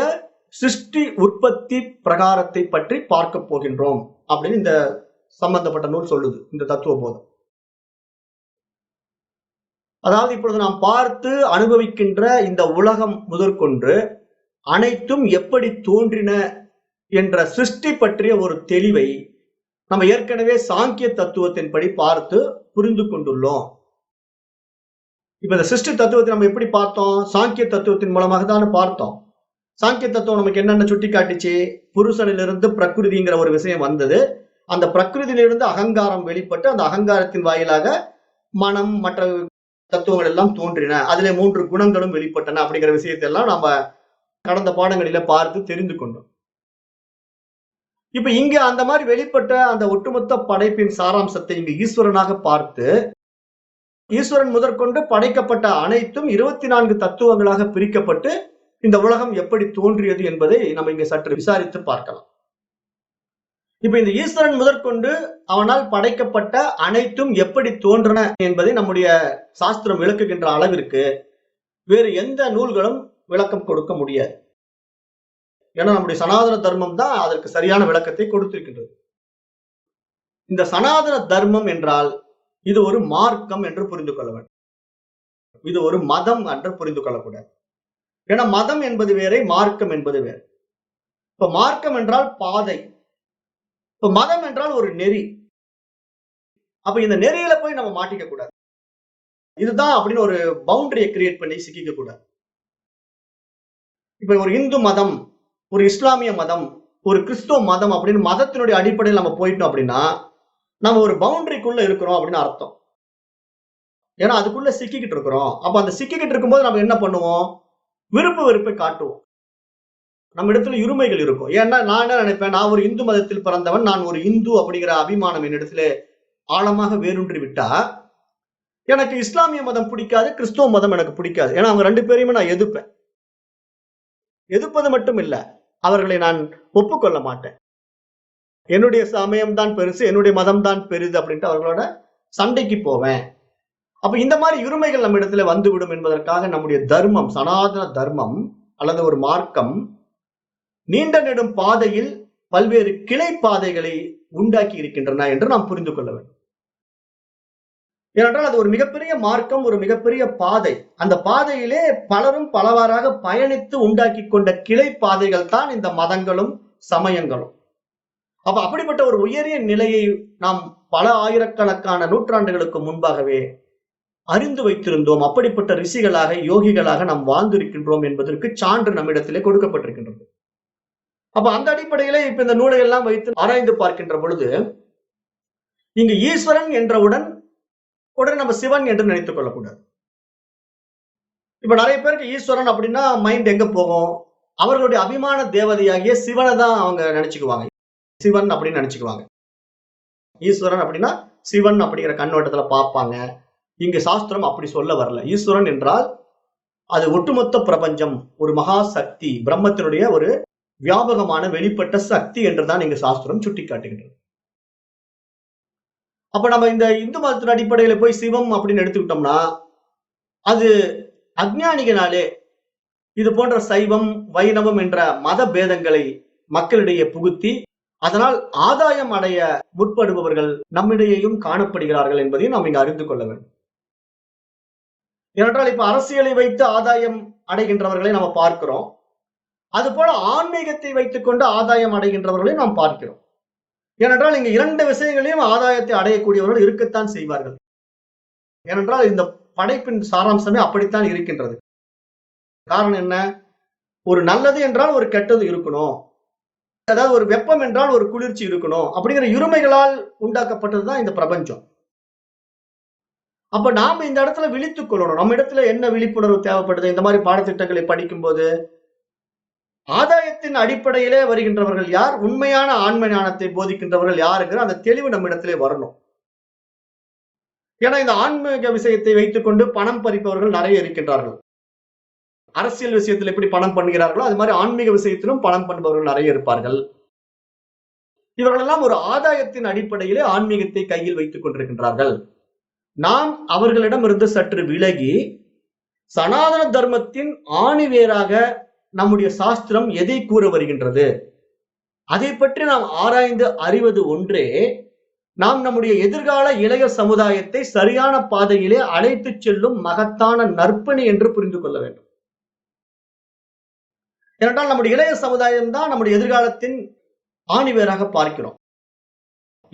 சிருஷ்டி உற்பத்தி பிரகாரத்தை பற்றி பார்க்க போகின்றோம் அப்படின்னு இந்த சம்பந்தப்பட்ட நூல் சொல்லுது, இந்த தத்துவ போதம். அதாவது இப்பொழுது நாம் பார்த்து அனுபவிக்கின்ற இந்த உலகம் முதற்கொண்டு அனைத்தும் எப்படி தோன்றின என்ற சிருஷ்டி பற்றிய ஒரு தெளிவை நம்ம ஏற்கனவே சாங்கிய தத்துவத்தின்படி பார்த்து புரிந்து கொண்டுள்ளோம். இப்ப இந்த சிருஷ்டி தத்துவத்தை நம்ம எப்படி பார்த்தோம்? சாங்கிய தத்துவத்தின் மூலமாக தானே பார்த்தோம். சாங்கிய தத்துவம் நமக்கு என்னென்ன சுட்டி காட்டுச்சு? புருஷனிலிருந்து பிரகிருதிங்கிற ஒரு விஷயம் வந்தது. அந்த பிரகிருதியிலிருந்து அகங்காரம் வெளிப்பட்டு அந்த அகங்காரத்தின் வாயிலாக மனம் மற்ற தத்துவங்கள் எல்லாம் தோன்றின. அதிலே 3 குணங்களும் வெளிப்பட்டன அப்படிங்கிற விஷயத்தை எல்லாம் நம்ம கடந்த பாடங்களில பார்த்து தெரிந்து கொண்டோம். இப்ப இங்க அந்த மாதிரி வெளிப்பட்ட அந்த ஒட்டுமொத்த படைப்பின் சாராம்சத்தை இங்க ஈஸ்வரனாக பார்த்து, ஈஸ்வரன் முதற்கொண்டு படைக்கப்பட்ட அனைத்தும் 24 தத்துவங்களாக பிரிக்கப்பட்டு இந்த உலகம் எப்படி தோன்றியது என்பதை நம்ம இங்க சற்று விசாரித்து பார்க்கலாம். இப்ப இந்த ஈஸ்வரன் முதற்கொண்டு அவனால் படைக்கப்பட்ட அனைத்தும் எப்படி தோன்றன என்பதை நம்முடைய சாஸ்திரம் விளக்குகின்ற அளவிற்கு வேறு எந்த நூல்களும் விளக்கம் கொடுக்க முடியாது. ஏன்னா நம்முடைய சனாதன தர்மம் தான் அதற்கு சரியான விளக்கத்தை கொடுத்திருக்கின்றது. இந்த சனாதன தர்மம் என்றால் இது ஒரு மார்க்கம் என்று புரிந்து கொள்ள வேண்டும். இது ஒரு மதம் என்று புரிந்து கொள்ளக்கூடாது. ஏன்னா மதம் என்பது வேறே, மார்க்கம் என்பது வேறு. இப்ப மார்க்கம் என்றால் பாதை, இப்ப மதம் என்றால் ஒரு நெறி. அப்ப இந்த நெறியில போய் நம்ம மாட்டிக்க கூடாது. இதுதான் அப்படின்னு ஒரு பவுண்டரியை கிரியேட் பண்ணி சிக்கிக்க கூடாது. இப்ப ஒரு இந்து மதம், ஒரு இஸ்லாமிய மதம், ஒரு கிறிஸ்துவ மதம் அப்படின்னு மதத்தினுடைய அடிப்படையில் நம்ம போயிட்டோம் அப்படின்னா நம்ம ஒரு பவுண்டரிக்குள்ள இருக்கிறோம் அப்படின்னு அர்த்தம். ஏன்னா அதுக்குள்ள சிக்கிக்கிட்டு இருக்கிறோம். அப்ப அந்த சிக்கிக்கிட்டு இருக்கும்போது நம்ம என்ன பண்ணுவோம்? விருப்பு வெறுப்பை காட்டுவோம். நம்ம இடத்துல உரிமைகள் இருக்கும். ஏன்னா நான் என்ன நினைப்பேன், நான் ஒரு இந்து மதத்தில் பிறந்தவன், நான் ஒரு இந்து அப்படிங்கிற அபிமானம் என்னிடத்துல ஆழமாக வேரூன்றி விட்டா, எனக்கு இஸ்லாமிய மதம் பிடிக்காது, கிறிஸ்துவ மதம் எனக்கு பிடிக்காது. ஏன்னா அவங்க 2 பேரையுமே நான் எதிர்ப்பேன். எதிர்ப்பது மட்டும் இல்ல, அவர்களை நான் ஒப்புக்கொள்ள மாட்டேன். என்னுடைய சமயம் தான் பெருசு, என்னுடைய மதம் தான் பெரிது அப்படின்ட்டு அவர்களோட சண்டைக்கு போவேன். அப்ப இந்த மாதிரி உரிமைகள் நம்ம இடத்துல வந்துவிடும் என்பதற்காக நம்முடைய தர்மம், சனாதன தர்மம் அல்லது ஒரு மார்க்கம் நீண்ட நெடும் பாதையில் பல்வேறு கிளை பாதைகளை உண்டாக்கி இருக்கின்றன என்று நாம் புரிந்து கொள்ள வேண்டும். ஏனென்றால் அது ஒரு மிகப்பெரிய மார்க்கம், ஒரு மிகப்பெரிய பாதை. அந்த பாதையிலே பலரும் பலவாறாக பயணித்து உண்டாக்கி கொண்ட கிளை பாதைகள் தான் இந்த மதங்களும் சமயங்களும். அப்ப அப்படிப்பட்ட ஒரு உயரிய நிலையை நாம் பல ஆயிரக்கணக்கான நூற்றாண்டுகளுக்கு முன்பாகவே அறிந்து வைத்திருந்தோம். அப்படிப்பட்ட ரிஷிகளாக, யோகிகளாக நாம் வாழ்ந்திருக்கின்றோம் என்பதற்கு சான்று நம்மிடத்திலே கொடுக்கப்பட்டிருக்கின்றது. அப்ப அந்த அடிப்படையிலே இப்ப இந்த நூலை எல்லாம் வைத்து ஆராய்ந்து பார்க்கின்ற பொழுது, இங்கு ஈஸ்வரன் என்றவுடன் உடனே நம்ம சிவன் என்று நினைத்துக் கொள்ளக்கூடாது. இப்ப நிறைய பேருக்கு ஈஸ்வரன் அப்படின்னா மைண்ட் எங்க போகும்? அவர்களுடைய அபிமான தேவதையாகிய சிவனை தான் அவங்க நினைச்சுக்குவாங்க. சிவன் அப்படின்னு நினைச்சுக்குவாங்க. ஈஸ்வரன் அப்படின்னா சிவன் அப்படிங்கிற கண்ணோட்டத்துல பார்ப்பாங்க. இங்க சாஸ்திரம் அப்படி சொல்ல வரல. ஈஸ்வரன் என்றால் அது ஒட்டுமொத்த பிரபஞ்சம், ஒரு மகா சக்தி, பிரம்மத்தினுடைய ஒரு வியாபகமான வெளிப்பட்ட சக்தி என்றுதான் இங்க சாஸ்திரம் சுட்டிக்காட்டுகின்றது. அப்ப நம்ம இந்த இந்து மதத்தின் அடிப்படையில போய் சிவம் அப்படின்னு எடுத்துக்கிட்டோம்னா, அது அஞ்ஞானிகளாலே இது போன்ற சைவம், வைணவம் என்ற மத பேதங்களை மக்களிடையே புகுத்தி, அதனால் ஆதாயம் அடைய முற்படுபவர்கள் நம்மிடையேயும் காணப்படுகிறார்கள் என்பதையும் நாம் இங்கு அறிந்து கொள்ள வேண்டும். ஏனென்றால் இப்ப அரசியலை வைத்து ஆதாயம் அடைகின்றவர்களை நம்ம பார்க்கிறோம். அதுபோல ஆன்மீகத்தை வைத்துக் கொண்டு ஆதாயம் அடைகின்றவர்களையும் நாம் பார்க்கிறோம். ஏனென்றால் இங்க 2 விஷயங்களையும் ஆதாயத்தை அடையக்கூடியவர்கள் இருக்கத்தான் செய்வார்கள். ஏனென்றால் இந்த படைப்பின் சாராம்சமே அப்படித்தான் இருக்கின்றது. காரணம் என்ன? ஒரு நல்லது என்றால் ஒரு கெட்டது இருக்கணும். அதாவது ஒரு வெப்பம் என்றால் ஒரு குளிர்ச்சி இருக்கணும். அப்படிங்கிற இருமைகளால் உண்டாக்கப்பட்டதுதான் இந்த பிரபஞ்சம். அப்ப நாம இந்த இடத்துல விழித்துக் கொள்ளணும். நம்ம இடத்துல என்ன விழிப்புணர்வு தேவைப்படுது? இந்த மாதிரி பாடத்திட்டங்களை படிக்கும் போது ஆதாயத்தின் அடிப்படையிலே வருகின்றவர்கள் யார்? உண்மையான ஆன்ம ஞானத்தை போதிக்கின்றவர்கள் யாருங்கிற அந்த தெளிவு நம்ம இடத்திலே வரணும். ஏன்னா இந்த ஆன்மீக விஷயத்தை வைத்துக் கொண்டு பணம் பறிப்பவர்கள் நிறைய இருக்கின்றார்கள். அரசியல் விஷயத்தில் எப்படி பணம் பண்ணுகிறார்களோ அது மாதிரி ஆன்மீக விஷயத்திலும் பணம் பண்ணுபவர்கள் நிறைய இருப்பார்கள். இவர்கள் எல்லாம் ஒரு ஆதாயத்தின் அடிப்படையிலே ஆன்மீகத்தை கையில் வைத்துக் கொண்டிருக்கின்றார்கள். நாம் அவர்களிடம் இருந்து சற்று விலகி சனாதன தர்மத்தின் ஆணிவேராக நம்முடைய சாஸ்திரம் எதை கூற வருகின்றது, அதை பற்றி நாம் ஆராய்ந்து அறிவது ஒன்றே நாம் நம்முடைய எதிர்கால இளைய சமுதாயத்தை சரியான பாதையிலே அழைத்துச் செல்லும் மகத்தான நற்பணி என்று புரிந்து கொள்ள வேண்டும். ஏனென்றால் நம்முடைய இளைய சமுதாயம் தான் நம்முடைய எதிர்காலத்தின் ஆணிவேராக பார்க்கிறோம்.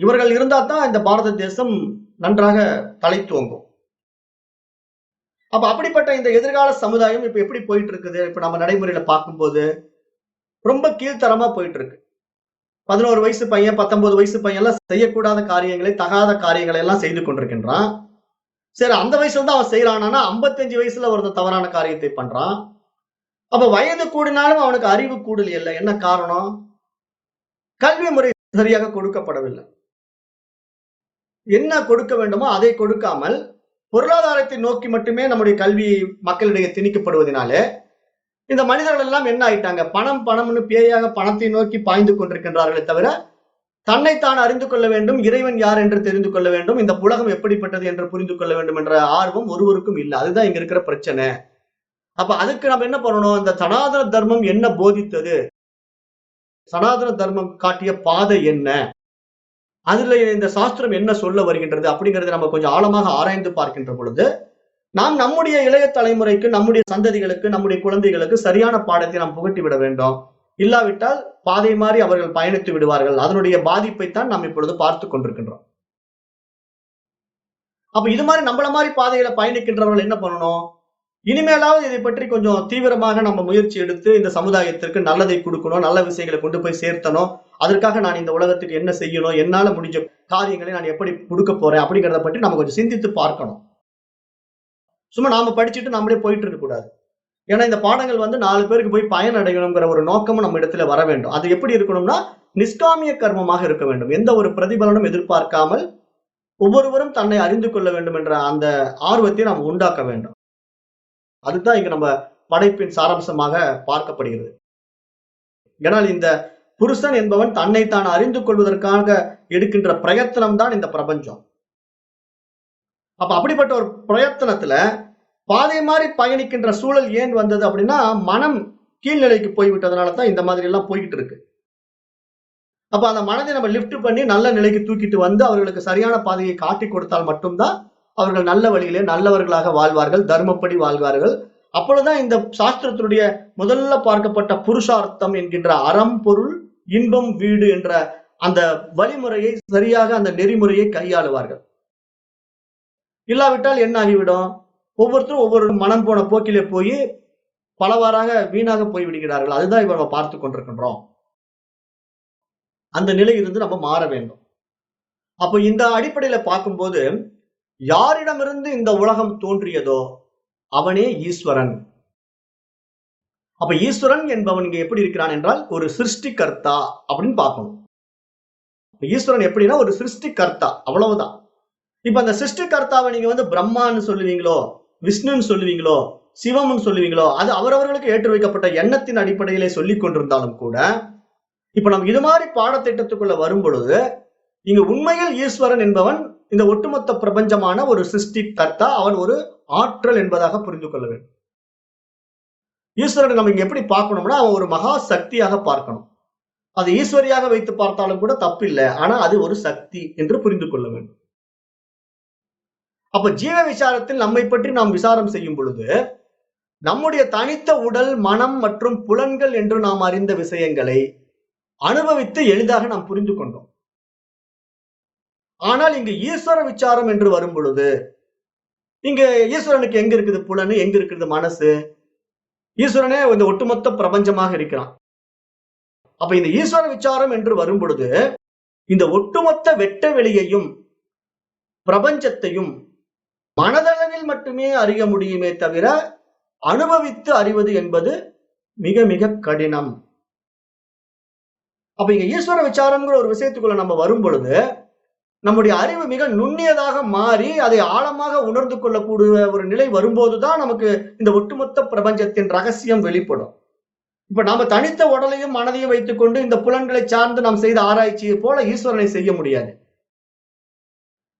இவர்கள் இருந்தா தான் இந்த பாரத தேசம் நன்றாக தழைத்துவங்கும். அப்ப அப்படிப்பட்ட இந்த எதிர்கால சமுதாயம் இப்ப எப்படி போயிட்டு இருக்குது? இப்ப நம்ம நடைமுறையில பார்க்கும்போது ரொம்ப கீழ்த்தரமா போயிட்டு இருக்கு. 11 வயசு பையன், 19 வயசு பையன் எல்லாம் செய்யக்கூடாத காரியங்களை, தகாத காரியங்களை எல்லாம் செய்து கொண்டிருக்கின்றான். சரி, அந்த வயசுல தான் அவன் செய்யறானா, 55 வயசுல ஒருத்தன் தவறான காரியத்தை பண்றான். அப்ப வயது கூடினாலும் அவனுக்கு அறிவு கூடல் இல்லை. என்ன காரணம்? கல்வி முறை சரியாக கொடுக்கப்படவில்லை. என்ன கொடுக்க வேண்டுமோ அதை கொடுக்காமல் பொருளாதாரத்தை நோக்கி மட்டுமே நம்முடைய கல்வி மக்களிடையே திணிக்கப்படுவதனாலே இந்த மனிதர்கள் எல்லாம் என்ன ஆயிட்டாங்க? பணம் பணம்னு பேயாக பணத்தை நோக்கி பாய்ந்து கொண்டிருக்கின்றார்களே தவிர தன்னைத்தான் அறிந்து கொள்ள வேண்டும், இறைவன் யார் என்று தெரிந்து கொள்ள வேண்டும், இந்த உலகம் எப்படிப்பட்டது என்று புரிந்து கொள்ள வேண்டும் என்ற ஆர்வம் ஒருவருக்கும் இல்லை. அதுதான் இங்க இருக்கிற பிரச்சனை. அப்ப அதுக்கு நம்ம என்ன பண்ணணும்? இந்த சனாதன தர்மம் என்ன போதித்தது, சனாதன தர்மம் காட்டிய பாதை என்ன, அதுல இந்த சாஸ்திரம் என்ன சொல்ல வருகின்றது அப்படிங்கறத நம்ம கொஞ்சம் ஆழமாக ஆராய்ந்து பார்க்கின்ற பொழுது நாம் நம்முடைய இளைய தலைமுறைக்கு, நம்முடைய சந்ததிகளுக்கு, நம்முடைய குழந்தைகளுக்கு சரியான பாடத்தை நாம் புகட்டி விட வேண்டும். இல்லாவிட்டால் பாதை மாறி அவர்கள் பயணித்து விடுவார்கள். அதனுடைய பாதிப்பைத்தான் நாம் இப்பொழுது பார்த்து கொண்டிருக்கின்றோம். அப்ப இது மாதிரி நம்மள மாதிரி பாதையில பயணிக்கின்றவர்கள் என்ன பண்ணணும்? இனிமேலாவது இதை பற்றி கொஞ்சம் தீவிரமாக நம்ம முயற்சி எடுத்து இந்த சமுதாயத்திற்கு நல்லதை கொடுக்கணும், நல்ல விஷயங்களை கொண்டு போய் சேர்த்தணும். அதற்காக நான் இந்த உலகத்துக்கு என்ன செய்யணும், என்னால முடிஞ்ச காரியங்களை நான் எப்படி கொடுக்க போறேன் அப்படிங்கிறத பற்றி நம்ம கொஞ்சம் சிந்தித்து பார்க்கணும். சும்மா நாம படிச்சுட்டு நம்மளே போயிட்டு இருக்க கூடாது. ஏன்னா இந்த பாடங்கள் வந்து 4 பேருக்கு போய் பயன் அடையணுங்கிற ஒரு நோக்கமும் நம்ம இடத்துல வர வேண்டும். அது எப்படி இருக்கணும்னா நிஷ்காமிய கர்மமாக இருக்க வேண்டும். எந்த ஒரு பிரதிபலனும் எதிர்பார்க்காமல் ஒவ்வொருவரும் தன்னை அறிந்து கொள்ள வேண்டும் என்ற அந்த ஆர்வத்தை நாம் உண்டாக்க வேண்டும். அதுதான் இங்க நம்ம படைப்பின் சாராம்சமாக பார்க்கப்படுகிறது. ஏனால் இந்த புருஷன் என்பவன் தன்னைத்தான் அறிந்து கொள்வதற்காக எடுக்கின்ற பிரயத்தனம் தான் இந்த பிரபஞ்சம். அப்ப அப்படிப்பட்ட ஒரு பிரயத்தனத்துல பாதை மாறி பயணிக்கின்ற சூழல் ஏன் வந்தது அப்படின்னா, மனம் கீழ்நிலைக்கு போய்விட்டதுனால தான் இந்த மாதிரி எல்லாம் போய்கிட்டு இருக்கு. அப்ப அந்த மனதை நம்ம லிஃப்ட் பண்ணி நல்ல நிலைக்கு தூக்கிட்டு வந்து அவர்களுக்கு சரியான பாதையை காட்டி கொடுத்தால் மட்டும்தான் அவர்கள் நல்ல வழியிலே நல்லவர்களாக வாழ்வார்கள், தர்மப்படி வாழ்வார்கள். அப்பொழுதுதான் இந்த சாஸ்திரத்தினுடைய முதல்ல பார்க்கப்பட்ட புருஷார்த்தம் என்கின்ற அறம், பொருள், இன்பம், வீடு என்ற அந்த வழிமுறையை சரியாக அந்த நெறிமுறையை கையாளுவார்கள். இல்லாவிட்டால் என்ன ஆகிவிடும்? ஒவ்வொருத்தரும் ஒவ்வொரு மனம் போன போக்கிலே போய் பலவாறாக வீணாக போய் விடுகிறார்கள். அதுதான் இப்ப நம்ம பார்த்து கொண்டிருக்கின்றோம். அந்த நிலையிலிருந்து நம்ம மாற வேண்டும். அப்ப இந்த அடிப்படையில பார்க்கும்போது யாரிடமிருந்து இந்த உலகம் தோன்றியதோ அவனே ஈஸ்வரன். அப்ப ஈஸ்வரன் என்பவன் இங்க எப்படி இருக்கிறான் என்றால் ஒரு சிருஷ்டிகர்த்தா அப்படின்னு பார்க்கணும். ஈஸ்வரன் எப்படின்னா ஒரு சிருஷ்டிகர்த்தா, அவ்வளவுதான். இப்ப அந்த சிருஷ்டிகர்த்தாவை நீங்க வந்து பிரம்மான்னு சொல்லுவீங்களோ, விஷ்ணுன்னு சொல்லுவீங்களோ, சிவம்னு சொல்லுவீங்களோ, அது அவரவர்களுக்கு ஏற்று வைக்கப்பட்ட எண்ணத்தின் அடிப்படையிலே சொல்லிக் கொண்டிருந்தாலும் கூட, இப்ப நம்ம இது மாதிரி பாடத்திட்டத்துக்குள்ள வரும் பொழுது இங்க உண்மையில் ஈஸ்வரன் என்பவன் இந்த ஒட்டுமொத்த பிரபஞ்சமான ஒரு சிருஷ்டிகர்த்தா, அவன் ஒரு ஆற்றல் என்பதாக புரிந்து கொள்ள வேண்டும். ஈஸ்வரனை நம்ம இங்க எப்படி பார்க்கணும்னா அவன் ஒரு மகா சக்தியாக பார்க்கணும். அது ஈஸ்வரியாக வைத்து பார்த்தாலும் கூட தப்பில்லை. ஆனா அது ஒரு சக்தி என்று புரிந்து கொள்ள வேண்டும். அப்ப ஜீவ விசாரத்தில் நம்மை பற்றி நாம் விசாரம் செய்யும் பொழுது நம்முடைய தனித்த உடல், மனம் மற்றும் புலன்கள் என்று நாம் அறிந்த விஷயங்களை அனுபவித்து எளிதாக நாம் புரிந்து கொண்டோம். ஆனால் இங்கு ஈஸ்வர விசாரம் என்று வரும் பொழுது இங்க ஈஸ்வரனுக்கு எங்க இருக்குது புலனு, எங்க இருக்குது மனசு? ஈஸ்வரனே இந்த ஒட்டுமொத்த பிரபஞ்சமாக இருக்கிறான். அப்ப இந்த ஈஸ்வர விசாரம் என்று வரும் பொழுது இந்த ஒட்டுமொத்த வெட்ட வெளியையும் பிரபஞ்சத்தையும் மனதளவில் மட்டுமே அறிய முடியுமே தவிர அனுபவித்து அறிவது என்பது மிக மிக கடினம். அப்ப இங்க ஈஸ்வர விசாரம்ங்கிற ஒரு விஷயத்துக்குள்ள நம்ம வரும் பொழுது நம்முடைய அறிவு மிக நுண்ணியதாக மாறி அதை ஆழமாக உணர்ந்து கொள்ளக்கூடிய ஒரு நிலை வரும்போதுதான் நமக்கு இந்த ஒட்டுமொத்த பிரபஞ்சத்தின் ரகசியம் வெளிப்படும். இப்ப நாம தனித்த உடலையும் மனதையும் வைத்துக் கொண்டு இந்த புலன்களை சார்ந்து நாம் செய்த ஆராய்ச்சியை போல ஈஸ்வரனை செய்ய முடியாது.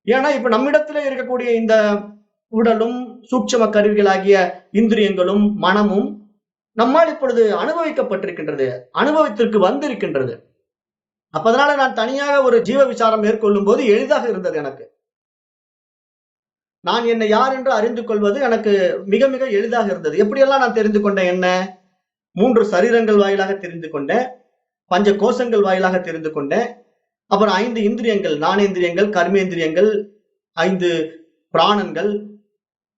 ஏன்னா இப்ப நம்மிடத்துல இருக்கக்கூடிய இந்த உடலும் சூட்சும கருவிகளாகிய இந்திரியங்களும் மனமும் நம்மால் இப்பொழுது அனுபவிக்கப்பட்டிருக்கின்றது, அனுபவத்திற்கு வந்திருக்கின்றது. அப்ப அதனால நான் தனியாக ஒரு ஜீவ விசாரம் மேற்கொள்ளும் போது எளிதாக இருந்தது எனக்கு. நான் என்னை யார் என்று அறிந்து கொள்வது எனக்கு மிக மிக எளிதாக இருந்தது. எப்படியெல்லாம் நான் தெரிந்து கொண்டேன்? என்ன 3 சரீரங்கள் வாயிலாக தெரிந்து கொண்டேன், பஞ்ச கோஷங்கள் வாயிலாக தெரிந்து கொண்டேன், அப்புறம் 5 இந்திரியங்கள், ஞானேந்திரியங்கள், கர்மேந்திரியங்கள், 5 பிராணங்கள்,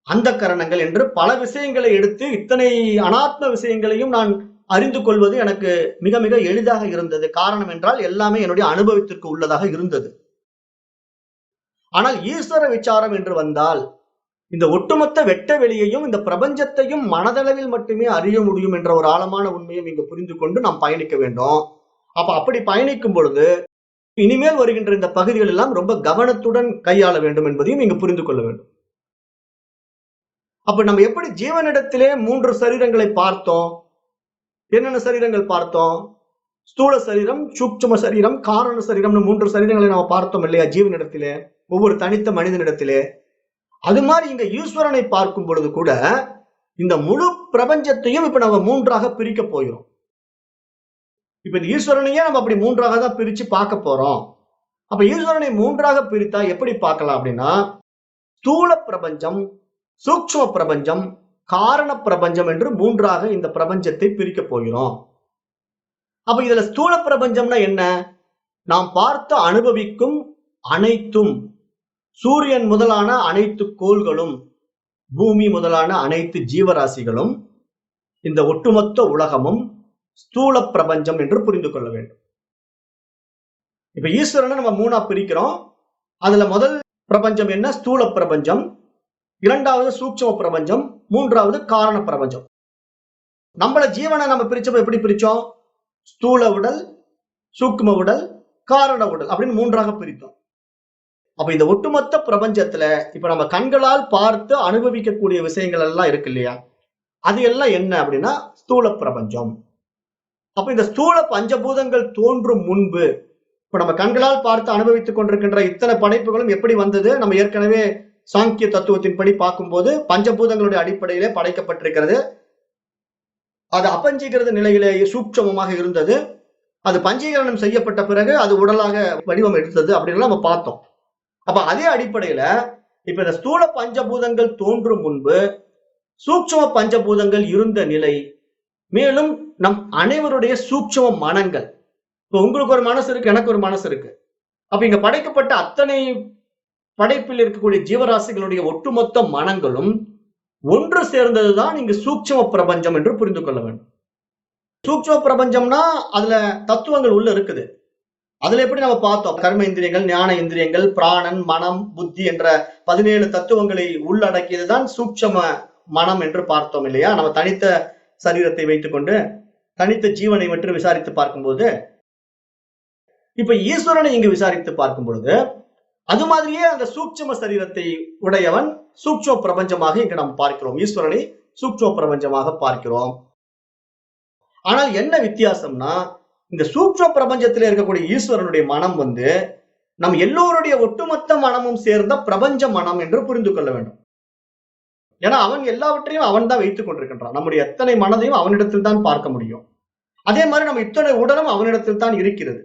அந்த கரணங்கள் என்று பல விஷயங்களை எடுத்து இத்தனை அனாத்ம விஷயங்களையும் நான் அறிந்து கொள்வது எனக்கு மிக மிக எளிதாக இருந்தது. காரணம் என்றால் எல்லாமே என்னுடைய அனுபவத்திற்கு உள்ளதாக இருந்தது. ஆனால் ஈஸ்வர விசாரம் என்று வந்தால் இந்த ஒட்டுமொத்த வெட்ட வெளியையும் இந்த பிரபஞ்சத்தையும் மனதளவில் மட்டுமே அறிய முடியும் என்ற ஒரு ஆழமான உண்மையை இங்கு புரிந்து கொண்டு நாம் பயணிக்க வேண்டும். அப்ப அப்படி பயணிக்கும் பொழுது இனிமேல் வருகின்ற இந்த பகுதிகள் எல்லாம் ரொம்ப கவனத்துடன் கையாள வேண்டும் என்பதையும் இங்கு புரிந்து கொள்ள வேண்டும். அப்ப நம்ம எப்படி ஜீவனிடத்திலே 3 சரீரங்களை பார்த்தோம்? என்னென்ன சரீரங்கள் பார்த்தோம்? ஸ்தூல சரீரம், சூட்சும சரீரம், காரண சரீரம்னு 3 சரீரங்களை நம்ம பார்த்தோம் இல்லையா ஜீவனிடத்திலே, ஒவ்வொரு தனித்த மனிதனிடத்திலே. அது மாதிரி இங்க ஈஸ்வரனை பார்க்கும் பொழுது கூட இந்த முழு பிரபஞ்சத்தையும் இப்ப நம்ம 3ஆக பிரிக்க போகிறோம். இப்ப இந்த ஈஸ்வரனையே நம்ம அப்படி 3ஆக தான் பிரிச்சு பார்க்க போறோம். அப்ப ஈஸ்வரனை 3ஆக பிரித்தா எப்படி பார்க்கலாம் அப்படின்னா, ஸ்தூல பிரபஞ்சம், சூக்ஷ்ம பிரபஞ்சம், காரண பிரபஞ்சம் என்று 3ஆக இந்த பிரபஞ்சத்தை பிரிக்க போகிறோம். அப்ப இதுல ஸ்தூல பிரபஞ்சம்னா என்ன? நாம் பார்த்து அனுபவிக்கும் அனைத்தும், சூரியன் முதலான அனைத்து கோள்களும், பூமி முதலான அனைத்து ஜீவராசிகளும், இந்த ஒட்டுமொத்த உலகமும் ஸ்தூல பிரபஞ்சம் என்று புரிந்து கொள்ள வேண்டும். இப்ப ஈஸ்வரனை நம்ம 3ஆ பிரிக்கிறோம். அதுல முதல் பிரபஞ்சம் என்ன? ஸ்தூல பிரபஞ்சம். 2வது சூட்சும பிரபஞ்சம், 3வது காரண பிரபஞ்சம். நம்மள ஜீவனை நம்ம பிரிச்சப்ப எப்படி பிரிச்சோம்? ஸ்தூல உடல், சூக்ம உடல், காரண உடல் அப்படின்னு 3ஆக பிரித்தோம். அப்ப இந்த ஒட்டுமொத்த பிரபஞ்சத்துல இப்ப நம்ம கண்களால் பார்த்து அனுபவிக்கக்கூடிய விஷயங்கள் எல்லாம் இருக்கு இல்லையா? அது எல்லாம் என்ன அப்படின்னா ஸ்தூல பிரபஞ்சம். அப்ப இந்த ஸ்தூல பஞ்சபூதங்கள் தோன்றும் முன்பு இப்ப நம்ம கண்களால் பார்த்து அனுபவித்துக் கொண்டிருக்கின்ற இத்தனை படைப்புகளும் எப்படி வந்தது? நம்ம ஏற்கனவே சாங்கிய தத்துவத்தின்படி பார்க்கும்போது பஞ்சபூதங்களுடைய அடிப்படையிலே படைக்கப்பட்டிருக்கிறது. அது அப்பஞ்சீகிருத நிலையிலேயே சூட்சமமாக இருந்தது. அது பஞ்சீகரணம் செய்யப்பட்ட பிறகு அது உடலாக வடிவம் எடுத்தது அப்படின்னு நம்ம பார்த்தோம். அப்ப அதே அடிப்படையில இப்ப இந்த ஸ்தூல பஞ்சபூதங்கள் தோன்றும் முன்பு சூட்சம பஞ்சபூதங்கள் இருந்த நிலை, மேலும் நம் அனைவருடைய சூட்சம மனங்கள். இப்ப உங்களுக்கு ஒரு மனசு இருக்கு, எனக்கு ஒரு மனசு இருக்கு. அப்ப இங்க படைக்கப்பட்ட அத்தனை படைப்பில் இருக்கக்கூடிய ஜீவராசிகளுடைய ஒட்டுமொத்த மனங்களும் ஒன்று சேர்ந்ததுதான் இங்கு சூட்சம பிரபஞ்சம் என்று புரிந்து கொள்ள வேண்டும். சூட்சம பிரபஞ்சம்னா அதுல தத்துவங்கள் உள்ள இருக்குது. அதுல எப்படி நம்ம பார்த்தோம்? கர்ம இந்திரியங்கள், ஞான இந்திரியங்கள், பிராணன், மனம், புத்தி என்ற 17 தத்துவங்களை உள்ளடக்கியதுதான் சூட்சம மனம் என்று பார்த்தோம் இல்லையா? நம்ம தனித்த சரீரத்தை வைத்துக்கொண்டு தனித்த ஜீவனை மட்டும் விசாரித்து பார்க்கும்போது, இப்ப ஈஸ்வரனை இங்கு விசாரித்து பார்க்கும் பொழுது அது மாதிரியே அந்த சூட்சம சரீரத்தை உடையவன் சூட்சம பிரபஞ்சமாக இங்கு நாம் பார்க்கிறோம். ஈஸ்வரனை சூட்சம பிரபஞ்சமாக பார்க்கிறோம். ஆனால் என்ன வித்தியாசம்னா, இந்த சூட்சம பிரபஞ்சத்தில் இருக்கக்கூடிய ஈஸ்வரனுடைய மனம் நம் எல்லோருடைய ஒட்டுமொத்த மனமும் சேர்ந்த பிரபஞ்ச மனம் என்று புரிந்து கொள்ள வேண்டும். ஏன்னா அவன் எல்லாவற்றையும் அவன் தான் வைத்துக் கொண்டிருக்கின்றான். நம்முடைய எத்தனை மனதையும் அவனிடத்தில் தான் பார்க்க முடியும். அதே மாதிரி நம்ம இத்தனை உடலும் அவனிடத்தில் தான் இருக்கிறது.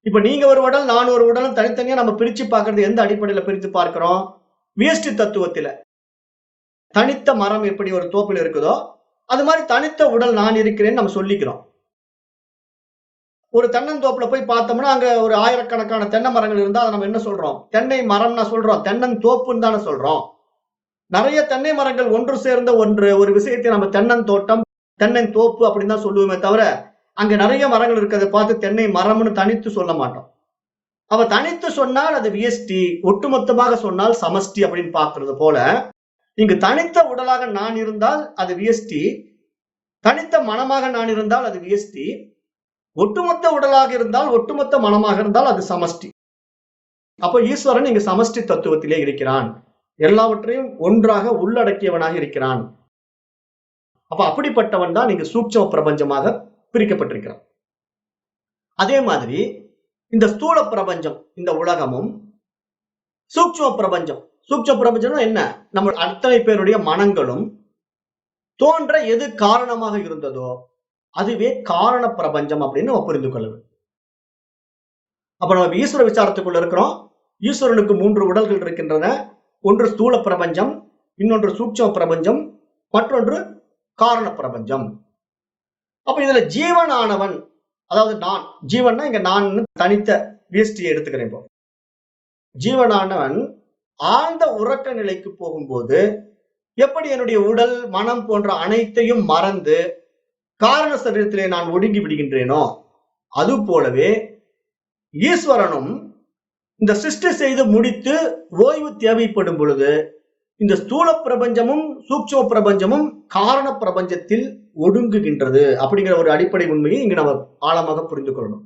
இப்ப நீங்க ஒரு உடல், நான் ஒரு உடலும் தனித்தனியா நம்ம பிரிச்சு பார்க்கறது எந்த அடிப்படையில பிரித்து பார்க்கிறோம்? வியஷ்டி தத்துவத்தில தனித்த மரம் எப்படி ஒரு தோப்பில் இருக்குதோ அது மாதிரி தனித்த உடல் நான் இருக்கிறேன்னு நம்ம சொல்லிக்கிறோம். ஒரு தென்னந்தோப்புல போய் பார்த்தோம்னா அங்க ஒரு ஆயிரக்கணக்கான தென்னை மரங்கள் இருந்தா அதை நம்ம என்ன சொல்றோம்? தென்னை மரம்னா சொல்றோம், தென்னந்தோப்புன்னு தானே சொல்றோம். நிறைய தென்னை மரங்கள் ஒன்று சேர்ந்த ஒரு விஷயத்தை நம்ம தென்னந்தோட்டம், தென்னந்தோப்பு அப்படின்னு தான் சொல்லுவோமே தவிர அங்க நிறைய மரங்கள் இருக்கிறத பார்த்து தென்னை மரம்னு தனித்து சொல்ல மாட்டோம். அவ தனித்து சொன்னால் அது வியஷ்டி, ஒட்டுமொத்தமாக சொன்னால் சமஷ்டி அப்படின்னு பார்க்கிறது போல இங்கு தனித்த உடலாக நான் இருந்தால் அது வியஷ்டி, தனித்த மனமாக நான் இருந்தால் அது வியஷ்டி, ஒட்டுமொத்த உடலாக இருந்தால் ஒட்டுமொத்த மனமாக இருந்தால் அது சமஷ்டி. அப்ப ஈஸ்வரன் இங்கு சமஷ்டி தத்துவத்திலே இருக்கிறான். எல்லாவற்றையும் ஒன்றாக உள்ளடக்கியவனாக இருக்கிறான். அப்ப அப்படிப்பட்டவன் தான் இங்கு சூட்சம பிரபஞ்சமாக பிரிக்கப்பட்டிருக்கிறான். அதே மாதிரி இந்த ஸ்தூல பிரபஞ்சம், இந்த உலகமும் சூட்சம பிரபஞ்சம். சூட்சம பிரபஞ்சம் என்ன? நம்ம அத்தனை பேருடைய மனங்களும் தோன்ற எது காரணமாக இருந்ததோ அதுவே காரண பிரபஞ்சம் அப்படின்னு நம்ம புரிந்து கொள்ள வேண்டும். அப்ப நம்ம ஈஸ்வர விசாரத்துக்குள்ள இருக்கிறோம். ஈஸ்வரனுக்கு 3 உடல்கள் இருக்கின்றன. ஒன்று ஸ்தூல பிரபஞ்சம், இன்னொன்று சூட்சம பிரபஞ்சம், மற்றொன்று காரண பிரபஞ்சம். அப்ப இதுல ஜீவனானவன், அதாவது நான், ஜீவன்னா இங்க நான் தனித்த வியஷ்டியை எடுத்துக்கிறேன். இப்போ ஜீவனானவன் ஆழ்ந்த உறக்க நிலைக்கு போகும்போது எப்படி என்னுடைய உடல், மனம் போன்ற அனைத்தையும் மறந்து காரண சரீரத்திலே நான் ஒடுங்கி விடுகின்றேனோ அது போலவே ஈஸ்வரனும் இந்த சிருஷ்டி செய்து முடித்து ஓய்வு தேவைப்படும் பொழுது இந்த ஸ்தூல பிரபஞ்சமும் சூட்சம பிரபஞ்சமும் காரண பிரபஞ்சத்தில் ஒடுங்குகின்றது அப்படிங்கிற ஒரு அடிப்படை உண்மையை இங்க நம்ம ஆழமாக புரிந்து கொள்ளணும்.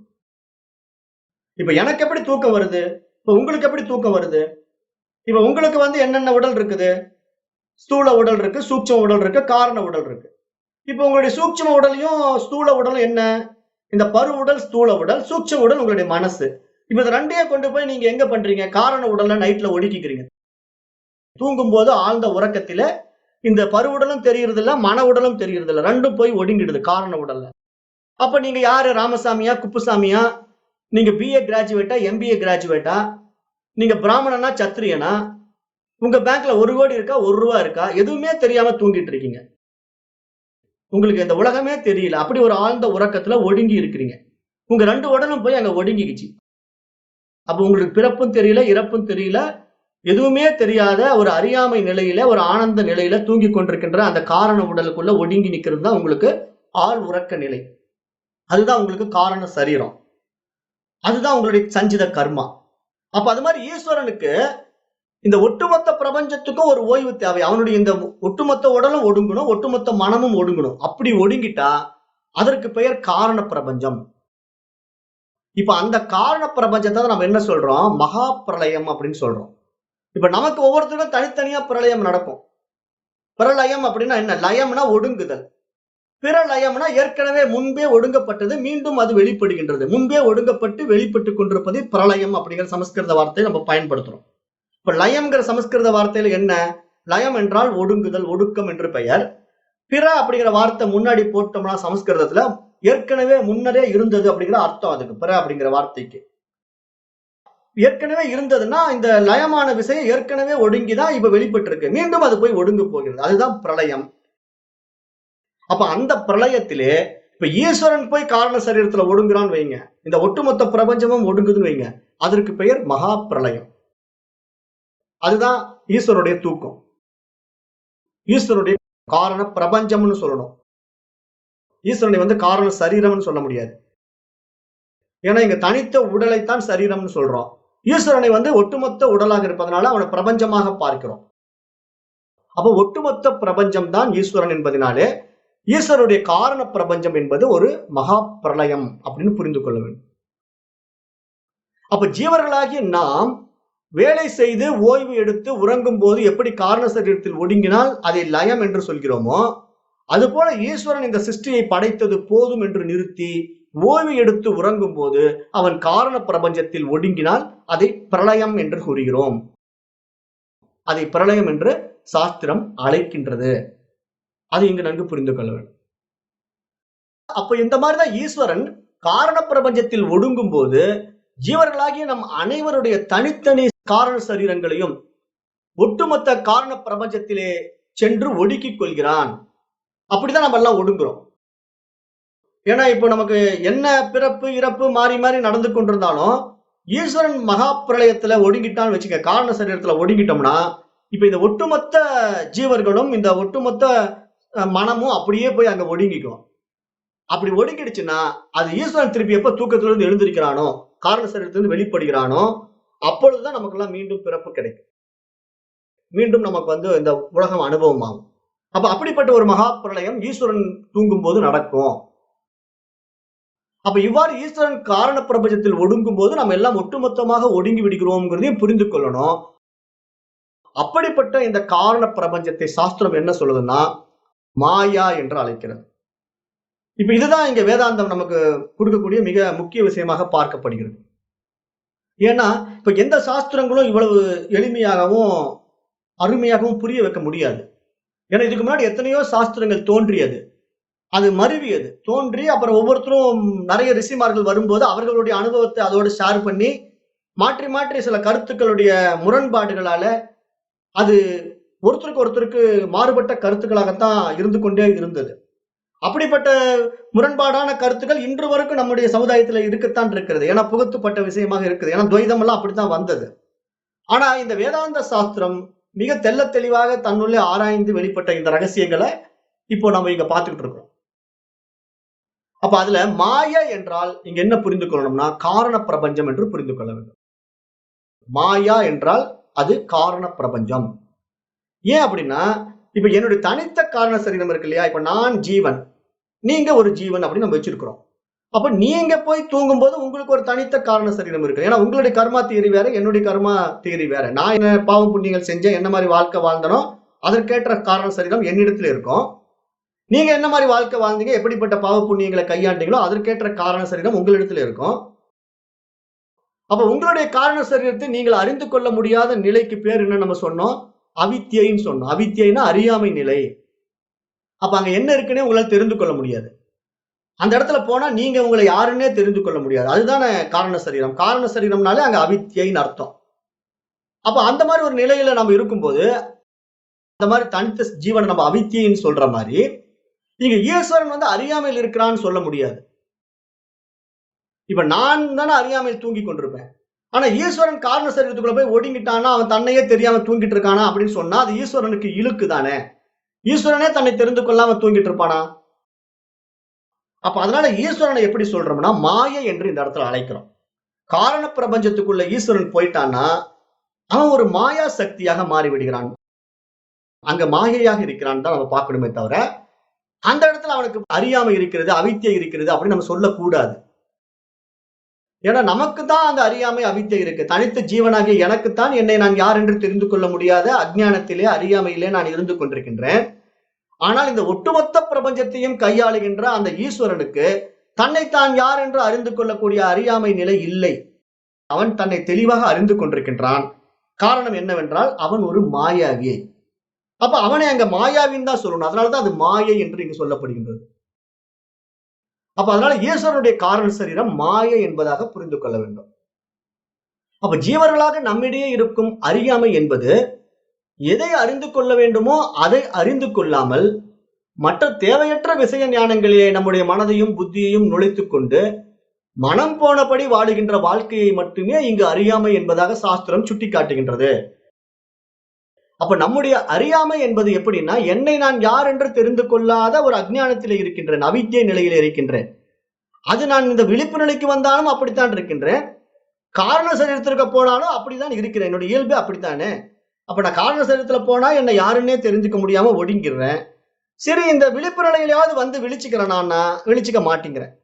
இப்ப எனக்கு எப்படி தூக்கம் வருது? இப்ப உங்களுக்கு எப்படி தூக்கம் வருது? இப்ப உங்களுக்கு என்னென்ன உடல் இருக்குது? ஸ்தூல உடல் இருக்கு, சூட்சம உடல் இருக்கு, காரண உடல் இருக்கு. இப்ப உங்களுடைய சூட்சம உடலையும் ஸ்தூல உடலும் என்ன? இந்த பரு உடல் ஸ்தூல உடல், சூட்சம உடல் உங்களுடைய மனசு. இப்ப இது ரெண்டையும் கொண்டு போய் நீங்க எங்க பண்றீங்க? காரண உடல்ல நைட்ல ஒடுக்கிக்கிறீங்க. தூங்கும் போது ஆழ்ந்த உறக்கத்தில இந்த பருவுடலும் தெரியறது இல்ல, மன உடலும் தெரியறது இல்ல, ரெண்டும் போய் ஒடுங்கிடுது காரண உடல்ல. அப்ப நீங்க யாரு? ராமசாமியா, குப்புசாமியா? நீங்க BA கிராஜுவேட்டா, MBA கிராஜுவேட்டா? நீங்க பிராமணனா, சத்திரியனா? உங்க பேங்க்ல 1 கோடி இருக்கா, 1 ரூபா இருக்கா? எதுவுமே தெரியாம தூங்கிட்டு இருக்கீங்க. உங்களுக்கு இந்த உலகமே தெரியல. அப்படி ஒரு ஆழ்ந்த உறக்கத்துல ஒடுங்கி இருக்கிறீங்க. உங்க 2 உடலும் போய் அங்க ஒடுங்கிக்கிச்சு. அப்ப உங்களுக்கு பிறப்பும் தெரியல, இறப்பும் தெரியல, எதுவுமே தெரியாத ஒரு அறியாமை நிலையில, ஒரு ஆனந்த நிலையில தூங்கி கொண்டிருக்கின்ற அந்த காரண உடலுக்குள்ள ஒடுங்கி நிக்கிறது தான் உங்களுக்கு ஆள் உறக்க நிலை. அதுதான் உங்களுக்கு காரண சரீரம். அதுதான் உங்களுடைய சஞ்சித கர்மா. அப்ப அது மாதிரி ஈஸ்வரனுக்கு இந்த ஒட்டுமொத்த பிரபஞ்சத்துக்கும் ஒரு ஓய்வு தேவை. அவனுடைய இந்த ஒட்டுமொத்த உடலும் ஒடுங்கணும், ஒட்டுமொத்த மனமும் ஒடுங்கணும். அப்படி ஒடுங்கிட்டா அதற்கு பெயர் காரண பிரபஞ்சம். இப்ப அந்த காரண பிரபஞ்சத்தை நம்ம என்ன சொல்றோம்? மகா பிரளயம் அப்படின்னு சொல்றோம். இப்ப நமக்கு ஒவ்வொருத்தருக்கும் தனித்தனியா பிரளயம் நடக்கும். பிரளயம் அப்படின்னா என்ன? லயம்னா ஒடுங்குதல். பிரளயம்னா ஏற்கனவே முன்பே ஒடுங்கப்பட்டது மீண்டும் அது வெளிப்படுகின்றது. முன்பே ஒடுங்கப்பட்டு வெளிப்பட்டுக் கொண்டிருப்பது பிரளயம் அப்படிங்கிற சமஸ்கிருத வார்த்தையை நம்ம பயன்படுத்துறோம். இப்ப லயம்ங்கிற சமஸ்கிருத வார்த்தையில என்ன? லயம் என்றால் ஒடுங்குதல், ஒடுக்கம் என்று பெயர். பிற அப்படிங்கிற வார்த்தை முன்னாடி போட்டோம்னா சமஸ்கிருதத்துல ஏற்கனவே முன்னரே இருந்தது அப்படிங்கிற அர்த்தம். அதுக்கு பிற அப்படிங்கிற வார்த்தைக்கு ஏற்கனவே இருந்ததுன்னா இந்த லயமான விஷயம் ஏற்கனவே ஒடுங்கிதான் இப்ப வெளிப்பட்டு இருக்கு. மீண்டும் அது போய் ஒடுங்க போகிறது. அதுதான் பிரளயம். அப்ப அந்த பிரளயத்திலே இப்ப ஈஸ்வரன் போய் காரண சரீரத்துல ஒடுங்குறான்னு வைங்க, இந்த ஒட்டுமொத்த பிரபஞ்சமும் ஒடுங்குதுன்னு வைங்க, அதற்கு பெயர் மகா பிரளயம். அதுதான் ஈஸ்வருடைய தூக்கம். ஈஸ்வருடைய காரண பிரபஞ்சம்னு சொல்லணும். ஈஸ்வரனை காரண சரீரம்னு சொல்ல முடியாது. ஏன்னா இங்க தனித்த உடலைத்தான் சரீரம்னு சொல்றோம். ஈஸ்வரனை ஒட்டுமொத்த உடலாக இருப்பதனால அவனை பிரபஞ்சமாக பார்க்கிறோம். அப்ப ஒட்டுமொத்த பிரபஞ்சம் தான் ஈஸ்வரன் என்பதனாலே ஈஸ்வருடைய காரண பிரபஞ்சம் என்பது ஒரு மகா பிரளயம் அப்படின்னு புரிந்து கொள்ள வேண்டும். அப்ப ஜீவர்களாகிய நாம் வேலை செய்து ஓய்வு எடுத்து உறங்கும் போது எப்படி காரண சரீரத்தில் ஒடுங்கினால் அதை லயம் என்று சொல்கிறோமோ, அதுபோல ஈஸ்வரன் இந்த சிருஷ்டியை படைத்தது போதும் என்று நிறுத்தி ஓய்வு எடுத்து உறங்கும் போது அவன் காரண பிரபஞ்சத்தில் ஒடுங்கினால் அதை பிரளயம் என்று கூறுகிறோம். அதை பிரளயம் என்று சாஸ்திரம் அழைக்கின்றது. அது இங்கு நன்கு புரிந்து கொள்ள வேண்டும். அப்ப இந்த மாதிரிதான் ஈஸ்வரன் காரண பிரபஞ்சத்தில் ஒடுங்கும் போது ஜீவர்களாகிய நம் அனைவருடைய தனித்தனி காரண சரீரங்களையும் ஒட்டுமொத்த காரண பிரபஞ்சத்திலே சென்று ஒடுக்கிக் கொள்கிறான். அப்படிதான் நம்ம எல்லாம் ஒடுங்குறோம். ஏன்னா இப்ப நமக்கு என்ன பிறப்பு இறப்பு மாறி மாறி நடந்து கொண்டிருந்தாலும் ஈஸ்வரன் மகா பிரளயத்துல ஒடுங்கிட்டான்னு வச்சுக்க, காரண சரீரத்துல ஒடுங்கிட்டோம்னா இப்ப இந்த ஒட்டுமொத்த ஜீவர்களும் இந்த ஒட்டுமொத்த மனமும் அப்படியே போய் அங்க ஒடுங்கிக்கும். அப்படி ஒடுங்கிடுச்சுன்னா அது ஈஸ்வரன் திருப்பி எப்ப தூக்கத்துல இருந்து எழுந்திருக்கிறானோ, காரண சரீரத்திலிருந்து வெளிப்படுகிறானோ, அப்பொழுதுதான் நமக்கு எல்லாம் மீண்டும் பிறப்பு கிடைக்கும். மீண்டும் நமக்கு இந்த உலகம் அனுபவம் ஆகும். அப்ப அப்படிப்பட்ட ஒரு மகா பிரளயம் ஈஸ்வரன் தூங்கும் போது நடக்கும். அப்ப இவ்வாறு ஈஸ்வரன் காரண பிரபஞ்சத்தில் ஒடுங்கும் போது நம்ம எல்லாம் ஒட்டுமொத்தமாக ஒடுங்கி விடுகிறோம்ங்கிறதையும் புரிந்து கொள்ளணும். அப்படிப்பட்ட இந்த காரண பிரபஞ்சத்தை சாஸ்திரம் என்ன சொல்லுதுன்னா மாயா என்று அழைக்கிறது. இப்ப இதுதான் இங்க வேதாந்தம் நமக்கு கொடுக்கக்கூடிய மிக முக்கிய விஷயமாக பார்க்கப்படுகிறது. ஏன்னா இப்ப எந்த சாஸ்திரங்களும் இவ்வளவு எளிமையாகவும் அருமையாகவும் புரிய வைக்க முடியாது. ஏன்னா இதுக்கு முன்னாடி எத்தனையோ சாஸ்திரங்கள் தோன்றியது, அது மருவியது, தோன்றி அப்புறம் ஒவ்வொருத்தரும் நிறைய ரிஷிமார்கள் வரும்போது அவர்களுடைய அனுபவத்தை அதோடு ஷேர் பண்ணி மாற்றி மாற்றி சில கருத்துக்களுடைய முரண்பாடுகளால அது ஒருத்தருக்கு மாறுபட்ட கருத்துக்களாகத்தான் இருந்து கொண்டே இருந்தது. அப்படிப்பட்ட முரண்பாடான கருத்துக்கள் இன்று வரைக்கும் நம்முடைய சமுதாயத்துல இருக்கத்தான் இருக்கிறது. ஏன்னா புகுத்தப்பட்ட விஷயமாக இருக்குது. ஏன்னா துவைதம் எல்லாம் அப்படித்தான் வந்தது. ஆனா இந்த வேதாந்த சாஸ்திரம் மிக தெள்ள தெளிவாக தன்னுள்ளே ஆராய்ந்து வெளிப்பட்ட இந்த ரகசியங்களை இப்போ நம்ம இங்க பார்த்துக்கிட்டு இருக்கோம். அப்ப அதுல மாயா என்றால் இங்க என்ன புரிந்து கொள்ளணும்னா காரண பிரபஞ்சம் என்று புரிந்து கொள்ள வேண்டும். மாயா என்றால் அது காரண பிரபஞ்சம். ஏன் அப்படின்னா இப்ப என்னுடைய தனித்த காரண சரீரம் இருக்கு இல்லையா, இப்ப நான் ஜீவன், நீங்க ஒரு ஜீவன் அப்படின்னு நம்ம வச்சிருக்கிறோம். அப்ப நீங்க போய் தூங்கும் போது உங்களுக்கு ஒரு தனித்த காரண சரீரம் இருக்கு. ஏன்னா உங்களுடைய கர்மா தியரி வேற, என்னுடைய கர்மா தியரி வேற. நான் என்ன பாவம் புண்ணியங்கள் செஞ்சேன், என்ன மாதிரி வாழ்க்கை வாழ்ந்தனோ அதற்கேற்ற காரண சரீரம் என்னிடத்துல இருக்கும். நீங்க என்ன மாதிரி வாழ்க்கை வாழ்ந்தீங்க, எப்படிப்பட்ட பாவ புண்ணியங்களை கையாண்டீங்களோ அதற்கேற்ற காரண சரீரம் உங்களிடத்துல இருக்கும். அப்ப உங்களுடைய காரண சரீரத்தை நீங்கள் அறிந்து கொள்ள முடியாத நிலைக்கு பேர் என்ன நம்ம சொன்னோம்? அவித்யைன்னு சொன்னோம். அவித்யைனா அறியாமை நிலை. அப்ப அங்க என்ன இருக்குன்னே உங்களால தெரிந்து கொள்ள முடியாது. அந்த இடத்துல போனா நீங்க உங்களை யாருன்னே தெரிந்து கொள்ள முடியாது. அதுதானே காரண சரீரம். காரண சரீரம்னாலே அங்க அவித்யைன்னு அர்த்தம். அப்ப அந்த மாதிரி ஒரு நிலையில நம்ம இருக்கும்போது அந்த மாதிரி தனித்த ஜீவனை நம்ம அவித்யைன்னு சொல்ற மாதிரி இங்க ஈஸ்வரன் அறியாமையில் இருக்கிறான்னு சொல்ல முடியாது. இப்ப நான் தானே அறியாமையில் தூங்கி கொண்டிருப்பேன். ஆனா ஈஸ்வரன் காரண சரீரத்துக்குள்ள போய் ஒடுங்கிட்டானா, அவன் தன்னையே தெரியாம தூங்கிட்டு இருக்கானா அப்படின்னு சொன்னா அது ஈஸ்வரனுக்கு இழுக்கு தானே. ஈஸ்வரனே தன்னை தெரிந்து கொள்ளாம தூங்கிட்டு இருப்பானா? அப்ப அதனால ஈஸ்வரனை எப்படி சொல்றோம்னா மாயை என்று இந்த இடத்துல அழைக்கிறோம். காரண பிரபஞ்சத்துக்குள்ள ஈஸ்வரன் போயிட்டான்னா அவன் ஒரு மாயா சக்தியாக மாறிவிடுகிறான். அங்க மாயையாக இருக்கிறான் தான் நம்ம பார்க்கணுமே தவிர, அந்த இடத்துல அவனுக்கு அறியாமை இருக்கிறது, அவித்யை இருக்கிறது அப்படின்னு நம்ம சொல்லக்கூடாது. ஏன்னா நமக்கு தான் அந்த அறியாமை, அவித்யை இருக்கு. தனித்த ஜீவனாகிய எனக்குத்தான் என்னை நான் யார் என்று தெரிந்து கொள்ள முடியாத அஞ்ஞானத்திலே, அறியாமையிலே நான் இருந்து கொண்டிருக்கின்றேன். ஆனால் இந்த ஒட்டுமொத்த பிரபஞ்சத்தையும் கையாளுகின்ற அந்த ஈஸ்வரனுக்கு தன்னைத்தான் யார் என்று அறிந்து கொள்ளக்கூடிய அறியாமை நிலை இல்லை. அவன் தன்னை தெளிவாக அறிந்து கொண்டிருக்கின்றான். காரணம் என்னவென்றால் அவன் ஒரு மாயாவி. அப்ப அவனை அங்க மாயாவின்னு தான் சொல்லணும். அதனாலதான் அது மாயை என்று இங்கு சொல்லப்படுகின்றது. அப்ப அதனால ஈஸ்வரனுடைய காரண சரீரம் மாயை என்பதாக புரிந்து கொள்ள வேண்டும். அப்ப ஜீவர்களாக நம்மிடையே இருக்கும் அறியாமை என்பது எதை அறிந்து கொள்ள வேண்டுமோ அதை அறிந்து கொள்ளாமல் மற்ற தேவையற்ற விஷய ஞானங்களிலே நம்முடைய மனதையும் புத்தியையும் நுழைத்துக் கொண்டு மனம் போனபடி வாழுகின்ற வாழ்க்கையை மட்டுமே இங்கு அறியாமை என்பதாக சாஸ்திரம் சுட்டிக்காட்டுகின்றது. அப்ப நம்முடைய அறியாமை என்பது எப்படின்னா, என்னை நான் யார் என்று தெரிந்து கொள்ளாத ஒரு அஞ்ஞானத்திலே இருக்கின்றேன், அவித்யை நிலையிலே இருக்கின்றேன். அது நான் இந்த விழிப்பு நிலைக்கு வந்தாலும் அப்படித்தான் இருக்கின்றேன், காரண சரீரத்திற்கு போனாலும் அப்படித்தான் இருக்கிறேன். என்னுடைய இயல்பு அப்படித்தானே. அப்ப நான் காரண சரீரத்துல போனா என்னை யாருன்னே தெரிஞ்சுக்க முடியாம ஒடுங்கிறேன். சரி, இந்த விழிப்பு நிலையிலாவது வந்து விழிச்சுக்கிறேன், நான் விழிச்சுக்க மாட்டேங்கிறேன்.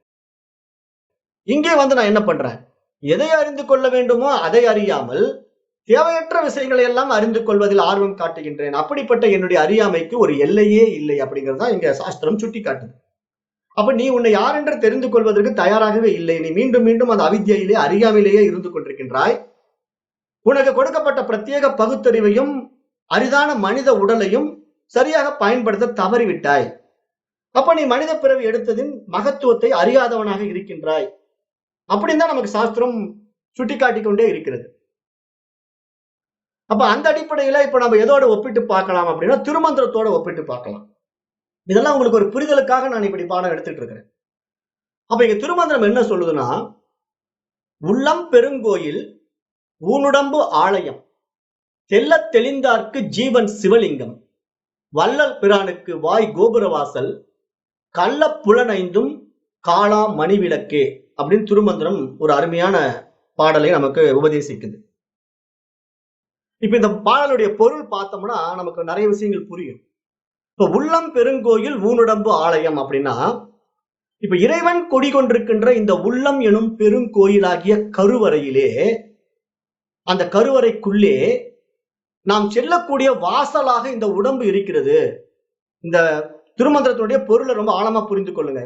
இங்கே வந்து நான் என்ன பண்றேன், எதை அறிந்து கொள்ள வேண்டுமோ அதை அறியாமல் தேவையற்ற விஷயங்களை எல்லாம் அறிந்து கொள்வதில் ஆர்வம் காட்டுகின்றேன். அப்படிப்பட்ட என்னுடைய அறியாமைக்கு ஒரு எல்லையே இல்லை அப்படிங்கிறதா இங்க சாஸ்திரம் சுட்டி காட்டுது. அப்ப நீ உன்னை யார் என்று தெரிந்து கொள்வதற்கு தயாராகவே இல்லை. நீ மீண்டும் மீண்டும் அந்த அவித்யிலே, அறியாமையிலேயே இருந்து கொண்டிருக்கின்றாய். உனக்கு கொடுக்கப்பட்ட பிரத்யேக பகுத்தறிவையும் அரிதான மனித உடலையும் சரியாக பயன்படுத்த தவறிவிட்டாய். அப்ப நீ மனித பிறவி எடுத்ததின் மகத்துவத்தை அறியாதவனாக இருக்கின்றாய் அப்படின்னு தான் நமக்கு சாஸ்திரம் சுட்டிக்காட்டிக் கொண்டே இருக்கிறது. அப்ப அந்த அடிப்படையில இப்ப நம்ம எதோட ஒப்பிட்டு பார்க்கலாம் அப்படின்னா, திருமந்திரத்தோட ஒப்பிட்டு பார்க்கலாம். இதெல்லாம் உங்களுக்கு ஒரு புரிதலுக்காக நான் இப்படி பாடம் எடுத்துட்டு இருக்கிறேன். அப்ப இங்க திருமந்திரம் என்ன சொல்லுதுன்னா, உள்ளம் பெருங்கோயில், ஊனுடம்பு ஆலயம், தெள்ளத் தெளிந்தார்க்கு ஜீவன் சிவலிங்கம், வள்ளல் பிரானுக்கு வாய் கோபுரவாசல், கள்ள புலனைந்தும் காளா மணிவிளக்கே அப்படின்னு திருமந்திரம் ஒரு அருமையான பாடலை நமக்கு உபதேசிக்குது. இப்ப இந்த பாடலுடைய பொருள் பார்த்தோம்னா நமக்கு நிறைய விஷயங்கள் புரியும். இப்ப உள்ளம் பெருங்கோயில், ஊனுடம்பு ஆலயம் அப்படின்னா, இப்ப இறைவன் குடிகொண்டிருக்கின்ற இந்த உள்ளம் எனும் பெருங்கோயிலாகிய கருவறையிலே, அந்த கருவறைக்குள்ளே நாம் செல்லக்கூடிய வாசலாக இந்த உடம்பு இருக்கிறது. இந்த திருமந்திரத்தினுடைய பொருளை ரொம்ப ஆழமா புரிந்து கொள்ளுங்க.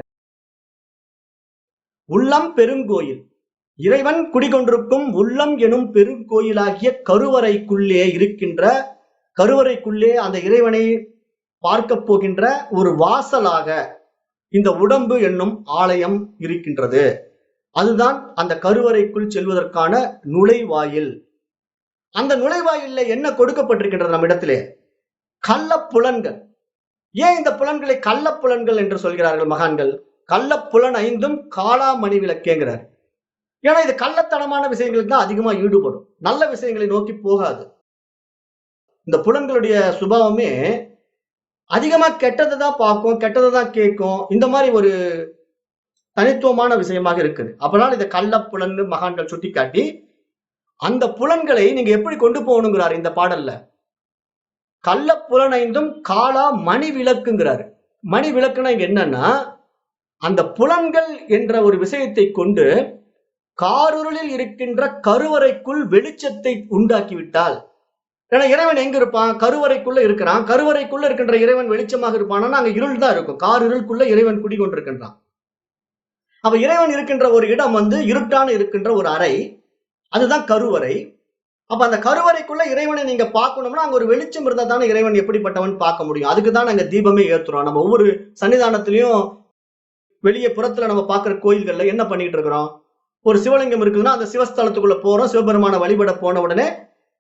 உள்ளம் பெருங்கோயில், இறைவன் குடிகொண்டிருக்கும் உள்ளம் எனும் பெருங்கோயிலாகிய கருவறைக்குள்ளே இருக்கின்ற, கருவறைக்குள்ளே அந்த இறைவனை பார்க்க போகின்ற ஒரு வாசலாக இந்த உடம்பு என்னும் ஆலயம் இருக்கின்றது. அதுதான் அந்த கருவறைக்குள் செல்வதற்கான நுழைவாயில். அந்த நுழைவாயில்ல என்ன கொடுக்கப்பட்டிருக்கின்றது நம்ம இடத்திலே? கள்ள புலன்கள். ஏன் இந்த புலன்களை கள்ள புலன்கள் என்று சொல்கிறார்கள் மகான்கள்? கள்ள புலன் ஐந்தும் காளா மணி விளக்கேங்கிறார். ஏன்னா இது கள்ளத்தனமான விஷயங்களுக்கு தான் அதிகமா ஈடுபடும், நல்ல விஷயங்களை நோக்கி போகாது. இந்த புலன்களுடைய சுபாவமே அதிகமா கெட்டதை தான் பார்க்கும், கெட்டதை தான் கேட்கும். இந்த மாதிரி ஒரு தனித்துவமான விஷயமாக இருக்குது. அப்பனால இதை கள்ள புலன் மகான்கள் சுட்டிக்காட்டி அந்த புலன்களை நீங்க எப்படி கொண்டு போகணுங்கிறாரு இந்த பாடல்ல. கள்ள புலனைந்தும் காளா மணி விளக்குங்கிறாரு. மணி விளக்குனா இங்க என்னன்னா, அந்த புலன்கள் என்ற ஒரு விஷயத்தை கொண்டு காருருளில் இருக்கின்ற கருவறைக்குள் வெளிச்சத்தை உண்டாக்கிவிட்டால், ஏன்னா இறைவன் எங்க இருப்பான்? கருவறைக்குள்ள இருக்கிறான். கருவறைக்குள்ள இருக்கின்ற இறைவன் வெளிச்சமாக இருப்பானா? அங்க இருள் தான் இருக்கும். காரிருளுக்குள்ள இறைவன் குடிகொண்டிருக்கின்றான். அப்ப இறைவன் இருக்கின்ற ஒரு இடம் இருட்டான இருக்கின்ற ஒரு அறை, அதுதான் கருவறை. அப்ப அந்த கருவறைக்குள்ள இறைவனை நீங்க பார்க்கணும்னா அங்க ஒரு வெளிச்சம் இருந்தா தானே இறைவன் எப்படிப்பட்டவன் பார்க்க முடியும். அதுக்குதான் நாங்க தீபமே ஏத்துறோம். நம்ம ஒவ்வொரு சன்னிதானத்திலையும் வெளியே புறத்துல நம்ம பார்க்கிற கோயில்கள்ல என்ன பண்ணிட்டு இருக்கிறோம்? ஒரு சிவலிங்கம் இருக்குதுன்னா அந்த சிவஸ்தலத்துக்குள்ள போறோம். சிவபெருமான வழிபட போன உடனே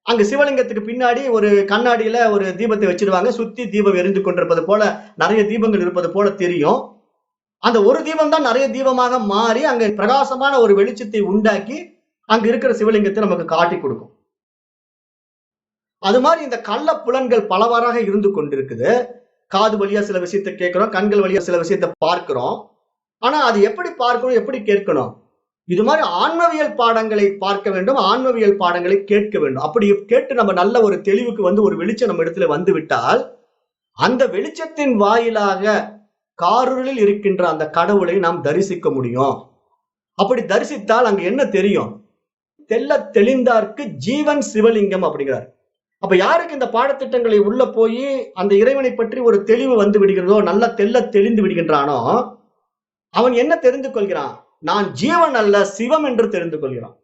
அங்க சிவலிங்கத்துக்கு பின்னாடி ஒரு கண்ணாடியில ஒரு தீபத்தை வச்சிருவாங்க. சுத்தி தீபம் எரிந்து கொண்டிருப்பது போல, நிறைய தீபங்கள் இருப்பது போல தெரியும். அந்த ஒரு தீபம் தான் நிறைய தீபமாக மாறி அங்க பிரகாசமான ஒரு வெளிச்சத்தை உண்டாக்கி அங்க இருக்கிற சிவலிங்கத்தை நமக்கு காட்டி கொடுக்கும். அது மாதிரி இந்த கள்ள புலன்கள் பலவாறாக இருந்து கொண்டிருக்குது. காது வழியா சில விஷயத்தை கேட்கிறோம், கண்கள் வழியா சில விஷயத்தை பார்க்கிறோம். ஆனா அது எப்படி பார்க்கணும், எப்படி கேட்கணும்? இது மாதிரி ஆன்மவியல் பாடங்களை பார்க்க வேண்டும், ஆன்மவியல் பாடங்களை கேட்க வேண்டும். அப்படி கேட்டு நம்ம நல்ல ஒரு தெளிவுக்கு ஒரு வெளிச்சம் நம்ம இடத்துல வந்து விட்டால், அந்த வெளிச்சத்தின் வாயிலாக காரிருளில் இருக்கின்ற அந்த கடவுளை நாம் தரிசிக்க முடியும். அப்படி தரிசித்தால் அங்க என்ன தெரியும்? தெள்ளத் தெளிந்தார்க்கு ஜீவன் சிவலிங்கம் அப்படிங்கிறார். அப்ப யாருக்கு இந்த பாடத்திட்டங்களை உள்ள போய் அந்த இறைவனை பற்றி ஒரு தெளிவு வந்து விடுகிறதோ, நல்லா தெள்ளத் தெளிந்து விடுகின்றானோ, அவன் என்ன தெரிந்து கொள்கிறான்? நான் ஜீவன் அல்ல சிவம் என்று தெரிந்து கொள்கிறான்.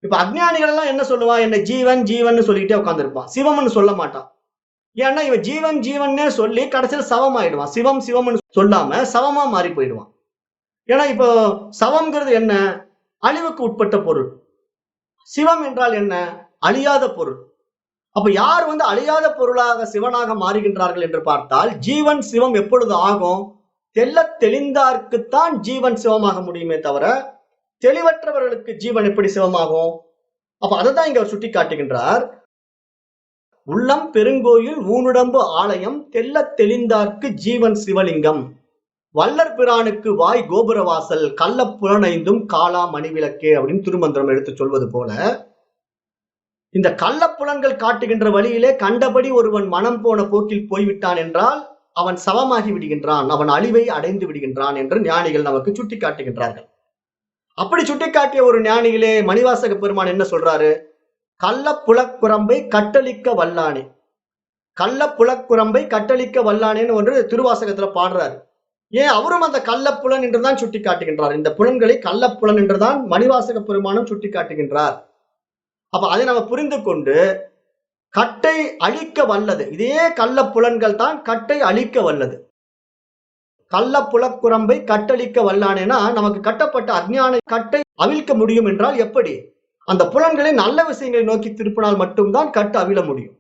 இப்ப அஞ்ஞானிகள் எல்லாம் என்ன சொல்லுவான்? என்ன ஜீவன் ஜீவன் சொல்லிட்டே உட்கார்ந்துருப்பான், சிவம்னு சொல்ல மாட்டான். ஏன்னா இவன் ஜீவன் ஜீவன்னே சொல்லி கடைசியில சவம் ஆயிடுவான். சிவம் சிவம்னு சொல்லாம சவமா மாறி போயிடுவான். ஏன்னா இப்போ சவம்ங்கிறது என்ன? அழிவுக்கு உட்பட்ட பொருள். சிவம் என்றால் என்ன? அழியாத பொருள். அப்ப யார் அழியாத பொருளாக சிவனாக மாறுகின்றார்கள் என்று பார்த்தால், ஜீவன் சிவம் எப்பொழுது ஆகும்? தெள்ளத் தெளிந்தார்க்குத்தான் ஜீவன் சிவமாக முடியுமே தவிர, தெளிவற்றவர்களுக்கு ஜீவன் எப்படி சிவமாகும்? அப்ப அதைதான் இங்க அவர் சுட்டி காட்டுகின்றார். உள்ளம் பெருங்கோயில் ஊனுடம்பு ஆலயம் தெள்ளத் தெளிந்தார்க்கு ஜீவன் சிவலிங்கம். வள்ளற் பிரானுக்கு வாய் கோபுரவாசல் கள்ள புலனைந்தும் காலா மணிவிளக்கே அப்படின்னு திருமந்திரம் எடுத்து சொல்வது போல, இந்த கள்ளப்புலன்கள் காட்டுகின்ற வழியிலே கண்டபடி ஒருவன் மனம் போன போக்கில் போய்விட்டான் என்றால் அவன் சவமாகி விடுகின்றான், அவன் அழிவை அடைந்து விடுகின்றான் என்று ஞானிகள் நமக்கு சுட்டி காட்டுகின்றார்கள். அப்படி சுட்டிக்காட்டிய ஒரு ஞானிகளே மணிவாசக பெருமான் என்ன சொல்றாரு? கள்ள புலக்குரம்பை கட்டளிக்க வல்லானே. கள்ள புலக்குரம்பை கட்டளிக்க வல்லானேன்னு ஒன்று திருவாசகத்துல பாடுறாரு. ஏன் அவரும் அந்த கள்ளப்புலன் என்றுதான் சுட்டி காட்டுகின்றார். இந்த புலன்களை கள்ளப்புலன் என்றுதான் மணிவாசக பெருமானும் சுட்டி காட்டுகின்றார். அப்ப அதை நம்ம புரிந்து கொண்டு கட்டை அழிக்க வல்லது, இதே கள்ள புலன்கள் தான் கட்டை அழிக்க வல்லது. கள்ள புலக்குரம்பை கட்டளிக்க வல்லானேனா நமக்கு கட்டப்பட்ட அஞ்ஞான கட்டை அவிழ்க்க முடியும் என்றால் எப்படி? அந்த புலன்களை நல்ல விஷயங்களை நோக்கி திருப்பினால் மட்டும்தான் கட்டு அவிழ முடியும்.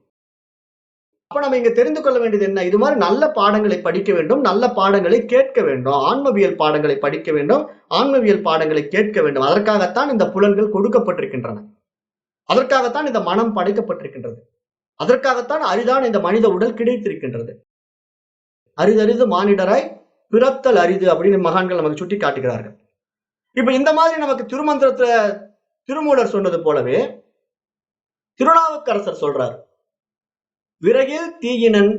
அப்ப நம்ம இங்க தெரிந்து கொள்ள வேண்டியது என்ன? இது மாதிரி நல்ல பாடங்களை படிக்க வேண்டும், நல்ல பாடங்களை கேட்க வேண்டும், ஆன்மவியல் பாடங்களை படிக்க வேண்டும், ஆன்மவியல் பாடங்களை கேட்க வேண்டும். அதற்காகத்தான் இந்த புலன்கள் கொடுக்கப்பட்டிருக்கின்றன. அதற்காகத்தான் இந்த மனம் படைக்கப்பட்டிருக்கின்றது. அதற்காகத்தான் அரிதான இந்த மனித உடல் கிடைத்திருக்கின்றது. அரிதறிது மானிடராய் பிறத்தல் அரிது அப்படின்னு மகான்கள் நமக்கு சுட்டி காட்டுகிறார்கள். இப்ப இந்த மாதிரி நமக்கு திருமந்திரத்துல திருமூலர் சொன்னது போலவே திருநாவுக்கரசர் சொல்றார், விறகில் தீயினன்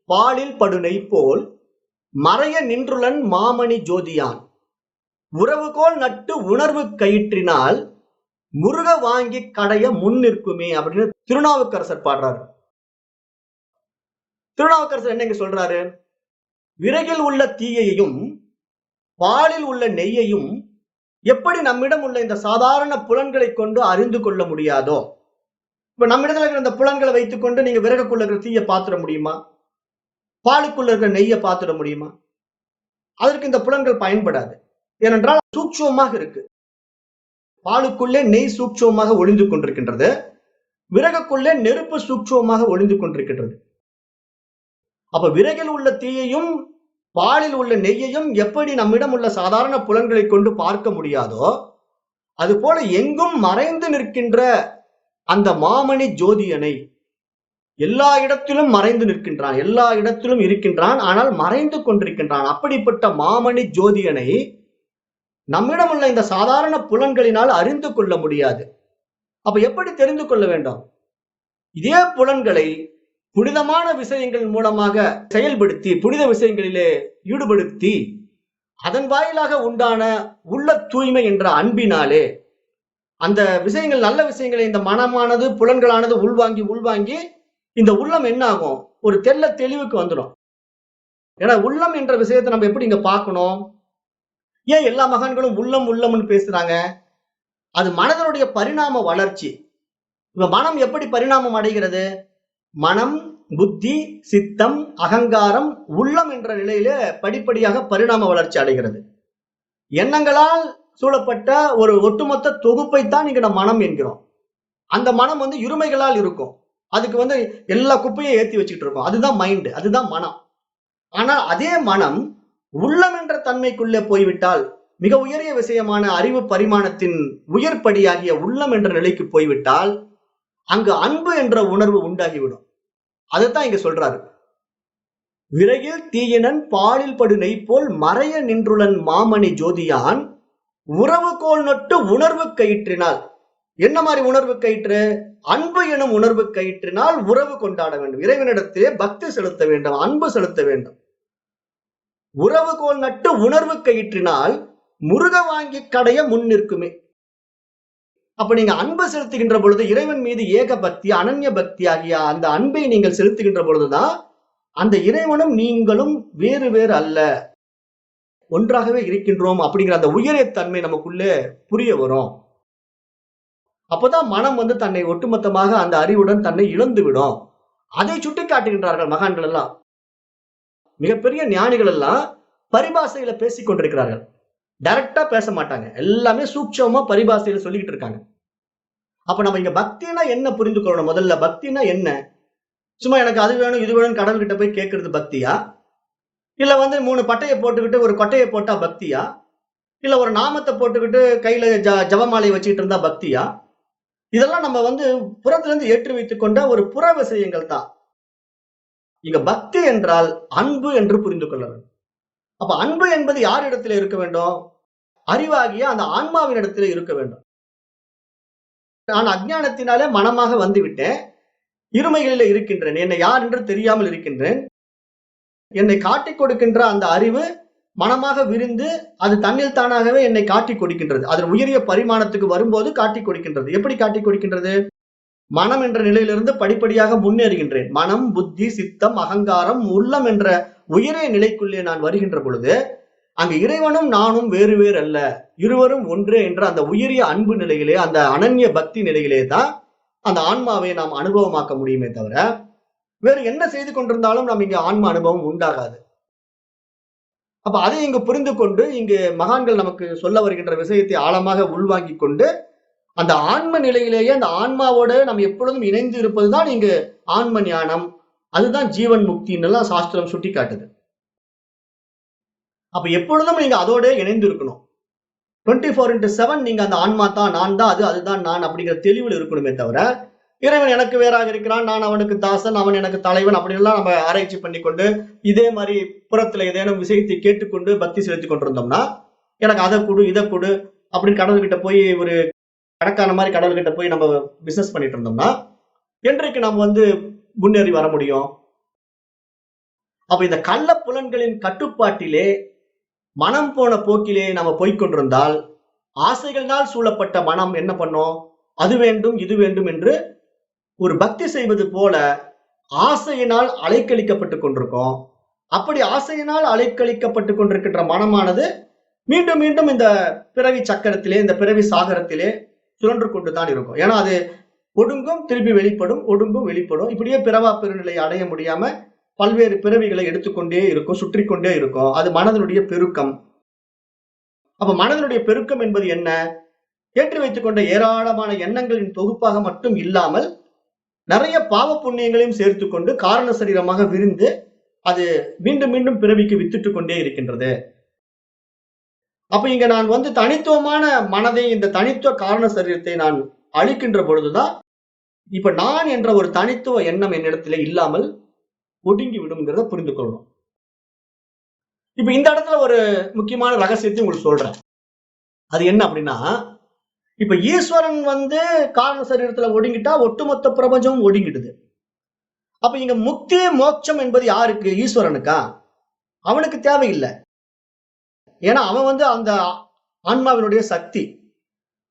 பாலில் படுனை போல் மறைய நின்றுளன் மாமணி ஜோதியான் உறவுகோல் நட்டு உணர்வு கயிற்றினால் முருக வாங்கி கடைய முன் நிற்குமே அப்படின்னு திருநாவுக்கரசர் பாடுறாரு. திருநாவுக்கரசர் என்ன சொல்றாரு? விறகில் உள்ள தீயையும் பாலில் உள்ள நெய்யையும் எப்படி நம்மிடம் உள்ள இந்த சாதாரண புலன்களை கொண்டு அறிந்து கொள்ள முடியாதோ, இப்ப நம்மிடத்துல இருக்கிற இந்த புலன்களை வைத்துக் கொண்டு நீங்க விறகுக்குள்ள இருக்கிற தீயை பார்த்துட முடியுமா? பாலுக்குள்ள இருக்கிற நெய்யை பார்த்துட முடியுமா? அதற்கு இந்த புலன்கள் பயன்படாது. ஏனென்றால் சூட்சமாக இருக்கு. பாலுக்குள்ளே நெய் சூட்சமாக ஒளிந்து கொண்டிருக்கின்றது, விறகுக்குள்ளே நெருப்பு சூட்சமாக ஒளிந்து கொண்டிருக்கின்றது. அப்ப விறகில் உள்ள தீயையும் பாலில் உள்ள நெய்யையும் எப்படி நம்மிடம் உள்ள சாதாரண புலன்களை கொண்டு பார்க்க முடியாதோ, அது போல எங்கும் மறைந்து நிற்கின்ற அந்த மாமணி ஜோதியனை எல்லா இடத்திலும் மறைந்து நிற்கின்றான், எல்லா இடத்திலும் இருக்கின்றான், ஆனால் மறைந்து கொண்டிருக்கின்றான். அப்படிப்பட்ட மாமணி ஜோதியனை நம்மிடம் உள்ள இந்த சாதாரண புலன்களினால் அறிந்து கொள்ள முடியாது. அப்ப எப்படி தெரிந்து கொள்ள வேண்டும்? இதே புலன்களை புனிதமான விஷயங்கள் மூலமாக செயல்படுத்தி, புனித விஷயங்களிலே ஈடுபடுத்தி, அதன் வாயிலாக உண்டான உள்ள தூய்மை என்ற அன்பினாலே அந்த விஷயங்கள், நல்ல விஷயங்களை இந்த மனமானது புலன்களானது உள்வாங்கி இந்த உள்ளம் என்ன ஆகும்? ஒரு தெள்ள தெளிவுக்கு வந்துடும். ஏன்னா உள்ளம் என்ற விஷயத்தை நம்ம எப்படி இங்க பார்க்கணும்? ஏன் எல்லா மகான்களும் உள்ளம் உள்ளம்னு பேசுறாங்க? அது மனதனுடைய பரிணாம வளர்ச்சி. இப்ப மனம் எப்படி பரிணாமம் அடைகிறது? மனம், புத்தி, சித்தம், அகங்காரம், உள்ளம் என்ற நிலையில படிப்படியாக பரிணாம வளர்ச்சி அடைகிறது. எண்ணங்களால் சூழப்பட்ட ஒரு ஒட்டுமொத்த தொகுப்பைத்தான் இங்க நம்ம மனம் என்கிறோம். அந்த மனம் இருமைகளால் இருக்கும். அதுக்கு எல்லா குப்பையும் ஏத்தி வச்சுட்டு இருக்கும். அதுதான் மைண்ட், அதுதான் மனம். ஆனால் அதே மனம் உள்ளம் என்ற தன்மைக்குள்ளே போய்விட்டால், மிக உயரிய விஷயமான அறிவு பரிமாணத்தின் உயர்படியாகிய உள்ளம் என்ற நிலைக்கு போய்விட்டால், அங்கு அன்பு என்ற உணர்வு உண்டாகிவிடும். அதைத்தான் இங்க சொல்றாரு. விறகில் தீயினன் பாலில் படு நெய் போல் மறைய நின்றுளன் மாமணி ஜோதியான் உறவுகோல் நட்டு உணர்வு கயிற்றினால், என்ன மாதிரி உணர்வு கயிற்று? அன்பு எனும் உணர்வு கயிற்றினால் உறவு கொண்டாட வேண்டும், இறைவனிடத்திலே பக்தி செலுத்த வேண்டும், அன்பு செலுத்த வேண்டும். உறவுகோல் நட்டு உணர்வு கயிற்றினால் முருக வாங்கி கடைய முன் நிற்குமே. அப்ப நீங்க அன்பு செலுத்துகின்ற பொழுது, இறைவன் மீது ஏக பக்தி, அனன்ய பக்தி ஆகிய அந்த அன்பை நீங்கள் செலுத்துகின்ற பொழுதுதான் அந்த இறைவனும் நீங்களும் வேறு வேறு அல்ல, ஒன்றாகவே இருக்கின்றோம் அப்படிங்கிற அந்த உயரிய தன்மை நமக்குள்ளே புரிய வரும். அப்பதான் மனம் தன்னை ஒட்டுமொத்தமாக அந்த அறிவுடன் தன்னை இழந்து விடும். அதை சுட்டி காட்டுகின்றார்கள் மகான்கள் எல்லாம். மிகப்பெரிய ஞானிகள் எல்லாம் பரிபாஷையில பேசிக் கொண்டிருக்கிறார்கள். டைரக்டா பேச மாட்டாங்க, எல்லாமே சூட்சமா பரிபாஷையில சொல்லிக்கிட்டு இருக்காங்க. அப்ப நம்ம இங்க பக்தினா என்ன புரிந்து கொள்ளணும். முதல்ல பக்தினா என்ன? சும்மா எனக்கு அது வேணும் இது வேணும் கடவுள் கிட்ட போய் கேட்கறது பக்தியா? இல்ல 3 பட்டையை போட்டுக்கிட்டு ஒரு கொட்டையை போட்டா பக்தியா? இல்ல ஒரு நாமத்தை போட்டுக்கிட்டு கையில ஜபமாலை வச்சுக்கிட்டு இருந்தா பக்தியா? இதெல்லாம் நம்ம புறத்துல இருந்து ஏற்றி வைத்துக் கொண்ட ஒரு புற விஷயங்கள் தான். இங்க பக்தி என்றால் அன்பு என்று புரிந்து கொள்ள வேண்டும். அப்ப அன்பு என்பது யார் இடத்துல இருக்க வேண்டும்? அறிவாகிய அந்த ஆன்மாவின் இடத்துல இருக்க வேண்டும். நான் அஞ்ஞானத்தினாலே மனமாக வந்து விட்டேன், இருமைகளில் இருக்கின்றேன், என்னை யார் என்று தெரியாமல் இருக்கின்றேன். என்னை காட்டிக் கொடுக்கின்ற அந்த அறிவு மனமாக விரிந்து அது தன்னில் தானாகவே என்னை காட்டிக் கொடுக்கின்றது. அதன் உயரிய பரிமாணத்துக்கு வரும்போது காட்டிக் கொடுக்கின்றது. எப்படி காட்டிக் கொடுக்கின்றது? மனம் என்ற நிலையிலிருந்து படிப்படியாக முன்னேறுகின்றேன். மனம், புத்தி, சித்தம், அகங்காரம், உள்ளம் என்ற உயரிய நிலைக்குள்ளே நான் வருகின்ற பொழுது அங்கு இறைவனும் நானும் வேறு வேறு அல்ல, இருவரும் ஒன்றே என்ற அந்த உயரிய அன்பு நிலையிலே, அந்த அனன்ய பக்தி நிலையிலே தான் அந்த ஆன்மாவை நாம் அனுபவமாக்க முடியுமே தவிர வேறு என்ன செய்து கொண்டிருந்தாலும் நாம் இங்கு ஆன்ம அனுபவம் உண்டாகாது. அப்ப அதை இங்கு புரிந்து கொண்டு இங்கு மகான்கள் நமக்கு சொல்ல வருகின்ற விஷயத்தை ஆழமாக உள்வாங்கிக் கொண்டு அந்த ஆன்ம நிலையிலேயே அந்த ஆன்மாவோட நம்ம எப்பொழுதும் இணைந்து இருப்பதுதான் இங்கு ஆன்ம ஞானம், அதுதான் ஜீவன் முக்தின்னு எல்லாம் சாஸ்திரம் சுட்டி காட்டுது. அப்ப எப்பொழுதும் நீங்க அதோட இணைந்து இருக்கணும். 24/7 நீங்க அந்த ஆன்மா தான், நான் தான் அது, அதுதான் நான் அப்படிங்கிற தெளிவில் இருக்கணுமே தவிர இறைவன் எனக்கு வேறாக இருக்கிறான், நான் அவனுக்கு தாசன், அவன் எனக்கு தலைவன் அப்படின்லாம் நம்ம ஆராய்ச்சி பண்ணிக்கொண்டு இதே மாதிரி புறத்துல ஏதேனும் விஷயத்தை கேட்டுக்கொண்டு பக்தி செலுத்தி கொண்டிருந்தோம்னா, எனக்கு அதை கொடு இதை கொடு அப்படின்னு கடவுள்கிட்ட போய் ஒரு கணக்கான மாதிரி கடவுள்கிட்ட போய் நம்ம பிசினஸ் பண்ணிட்டு இருந்தோம்னா என்றைக்கு நம்ம முன்னேறி வர முடியும்? அப்ப இந்த கள்ள புலன்களின் கட்டுப்பாட்டிலே மனம் போன போக்கிலே நம்ம போய்கொண்டிருந்தால் ஆசைகளால் சூழப்பட்ட மனம் என்ன பண்ணும்? அது வேண்டும் இது வேண்டும் என்று ஒரு பக்தி செய்வது போல ஆசையினால் அலைக்கழிக்கப்பட்டுக் கொண்டிருக்கும். அப்படி ஆசையினால் அலைக்கழிக்கப்பட்டுக் கொண்டிருக்கின்ற மனமானது மீண்டும் மீண்டும் இந்த பிறவி சக்கரத்திலே, இந்த பிறவி சாகரத்திலே சுழன்று கொண்டுதான் இருக்கும். ஏன்னா அது ஒடுங்கும், திருப்பி வெளிப்படும், ஒடுங்கும், வெளிப்படும். இப்படியே பிறவா பெருநிலையை அடைய முடியாம பல்வேறு பிறவிகளை எடுத்துக்கொண்டே இருக்கும், சுற்றி கொண்டே இருக்கும். அது மனதனுடைய பெருக்கம். அப்ப மனதனுடைய பெருக்கம் என்பது என்ன? ஏற்றி வைத்துக் கொண்ட ஏராளமான எண்ணங்களின் தொகுப்பாக மட்டும் இல்லாமல் நிறைய பாவ புண்ணியங்களையும் சேர்த்துக் கொண்டு காரண சரீரமாக விரிந்து அது மீண்டும் மீண்டும் பிறவிக்கு வித்துட்டு கொண்டே இருக்கின்றது. அப்ப இங்க நான் தனித்துவமான மனதை, இந்த தனித்துவ காரண சரீரத்தை நான் அழிக்கின்ற பொழுதுதான் இப்ப நான் என்ற ஒரு தனித்துவ எண்ணம் என்னிடத்திலே இல்லாமல் ஒடுங்கி விடும்ங்கிறத புரிந்து கொள்ளணும். இப்ப இந்த இடத்துல ஒரு முக்கியமான ரகசியத்தை உங்களுக்கு சொல்றேன். அது என்ன அப்படின்னா, இப்ப ஈஸ்வரன் காரண சரீரத்துல ஒடுங்கிட்டா ஒட்டுமொத்த பிரபஞ்சமும் ஒடுங்கிடுது. அப்ப இங்க முக்தி மோட்சம் என்பது யாருக்கு? ஈஸ்வரனுக்கா? அவனுக்கு தேவையில்லை. ஏன்னா அவன் அந்த ஆன்மாவினுடைய சக்தி.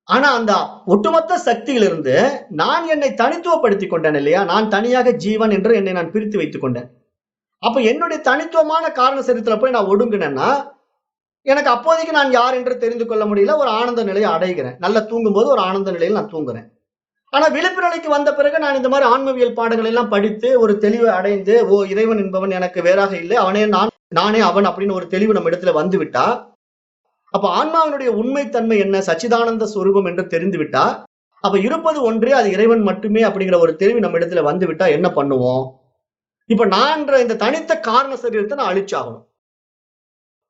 ஆனா அந்த ஒட்டுமொத்த சக்தியிலிருந்து நான் என்னை தனித்துவப்படுத்திக் கொண்டேன் இல்லையா? நான் தனியாக ஜீவன் என்று என்னை நான் பிரித்து வைத்துக் கொண்டேன். அப்ப என்னுடைய தனித்துவமான காரண சரீரத்துல போய் நான் ஒடுங்கினேன்னா எனக்கு அப்போதைக்கு நான் யார் என்று தெரிந்து கொள்ள முடியல, ஒரு ஆனந்த நிலையை அடைகிறேன். நல்லா தூங்கும் போது ஒரு ஆனந்த நிலையில் நான் தூங்குறேன். ஆனா விழிப்பு நிலைக்கு வந்த பிறகு நான் இந்த மாதிரி ஆன்மவியல் பாடங்கள் எல்லாம் படித்து ஒரு தெளிவை அடைந்து, ஓ இறைவன் என்பவன் எனக்கு வேறாக இல்லை, அவனே நான், நானே அவன் அப்படின்னு ஒரு தெளிவு நம்ம இடத்துல வந்து விட்டா, அப்ப ஆன்மாவினுடைய உண்மைத்தன்மை என்ன, சச்சிதானந்த ஸ்வரூபம் என்று தெரிந்து விட்டா, அப்ப இருப்பது ஒன்றே, அது இறைவன் மட்டுமே அப்படிங்கிற ஒரு தெளிவு நம்ம இடத்துல வந்து விட்டா என்ன பண்ணுவோம்? இப்ப நான் இந்த தனித்த காரண சரீரத்தை நான் அழிச்சாகணும்.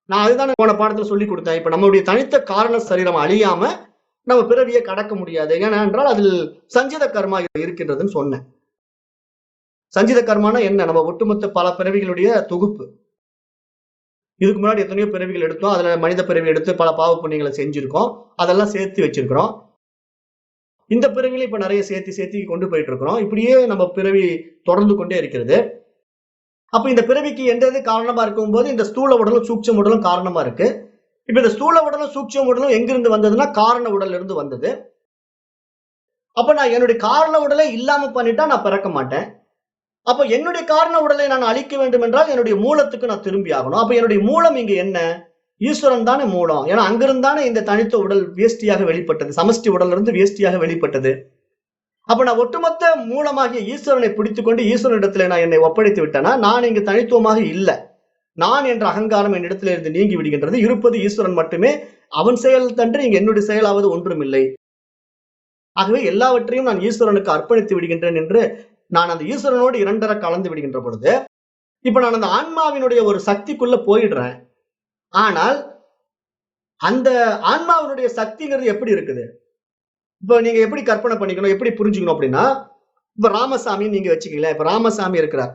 நான் அதுதானே போன பாடத்துல சொல்லி கொடுத்தேன். இப்ப நம்மளுடைய தனித்த காரண சரீரம் அழியாம நம்ம பிறவியை கடக்க முடியாது. ஏனென்றால் அதில் சஞ்சித கர்மா இருக்கின்றதுன்னு சொன்னேன். சஞ்சித கர்மானா என்ன? நம்ம ஒட்டுமொத்த பல பிறவிகளுடைய தொகுப்பு. இதுக்கு முன்னாடி எத்தனையோ பிறவிகள் எடுத்தோம், அதுல மனித பிறவி எடுத்து பல பாவ புண்ணியங்களை செஞ்சிருக்கோம், அதெல்லாம் சேர்த்து வச்சிருக்கிறோம். இந்த பிறவில இப்ப நிறைய சேர்த்து கொண்டு போயிட்டு இருக்கிறோம். இப்படியே நம்ம பிறவி தொடர்ந்து கொண்டே இருக்கிறது. அப்ப இந்த பிறவிக்கு எந்த காரணமா இருக்கும் போது இந்த ஸ்தூல உடலும் சூட்சும உடலும் காரணமா இருக்கு. இப்ப இந்த ஸ்தூல உடலும் சூட்சும உடலும் எங்கிருந்து வந்ததுன்னா காரண உடல்ல இருந்து வந்தது. அப்ப நான் என்னுடைய காரண உடலை இல்லாம பண்ணிட்டா நான் பிறக்க மாட்டேன். அப்ப என்னுடைய காரண உடலை நான் அழிக்க வேண்டும் என்றால் என்னுடைய மூலத்துக்கு நான் திரும்பி ஆகணும். அப்ப என்னுடைய மூலம் இங்க என்ன? ஈஸ்வரன் தானே மூலம். ஏன்னா அங்கிருந்தானே இந்த தனித்த உடல் வேஷ்டியாக வெளிப்பட்டது, சமஷ்டி உடல்ல இருந்து வேஷ்டியாக வெளிப்பட்டது. அப்ப நான் ஒட்டுமொத்த மூலமாகிய ஈஸ்வரனை பிடித்துக்கொண்டு ஈஸ்வரனிடத்துல நான் என்னை ஒப்படைத்து விட்டேன்னா நான் இங்கு தனித்துவமாக இல்லை. நான் என்ற அகங்காரம் என்னிடத்துல இருந்து நீங்கி விடுகின்றது. இருப்பது ஈஸ்வரன் மட்டுமே. அவன் செயல் தன்று இங்க என்னுடைய செயலாவது ஒன்றும் இல்லை. ஆகவே எல்லாவற்றையும் நான் ஈஸ்வரனுக்கு அர்ப்பணித்து விடுகின்றேன் என்று நான் அந்த ஈஸ்வரனோடு இரண்டரை கலந்து விடுகின்ற பொழுது இப்ப நான் அந்த ஆன்மாவினுடைய ஒரு சக்திக்குள்ள போயிடுறேன். ஆனால் அந்த ஆன்மாவினுடைய சக்திங்கிறது எப்படி இருக்குது? இப்ப நீங்க எப்படி கற்பனை பண்ணிக்கணும், எப்படி புரிஞ்சுக்கணும் அப்படின்னா, இப்ப ராமசாமி நீங்க வச்சுக்கீங்களேன். இப்ப ராமசாமி இருக்கிறார்.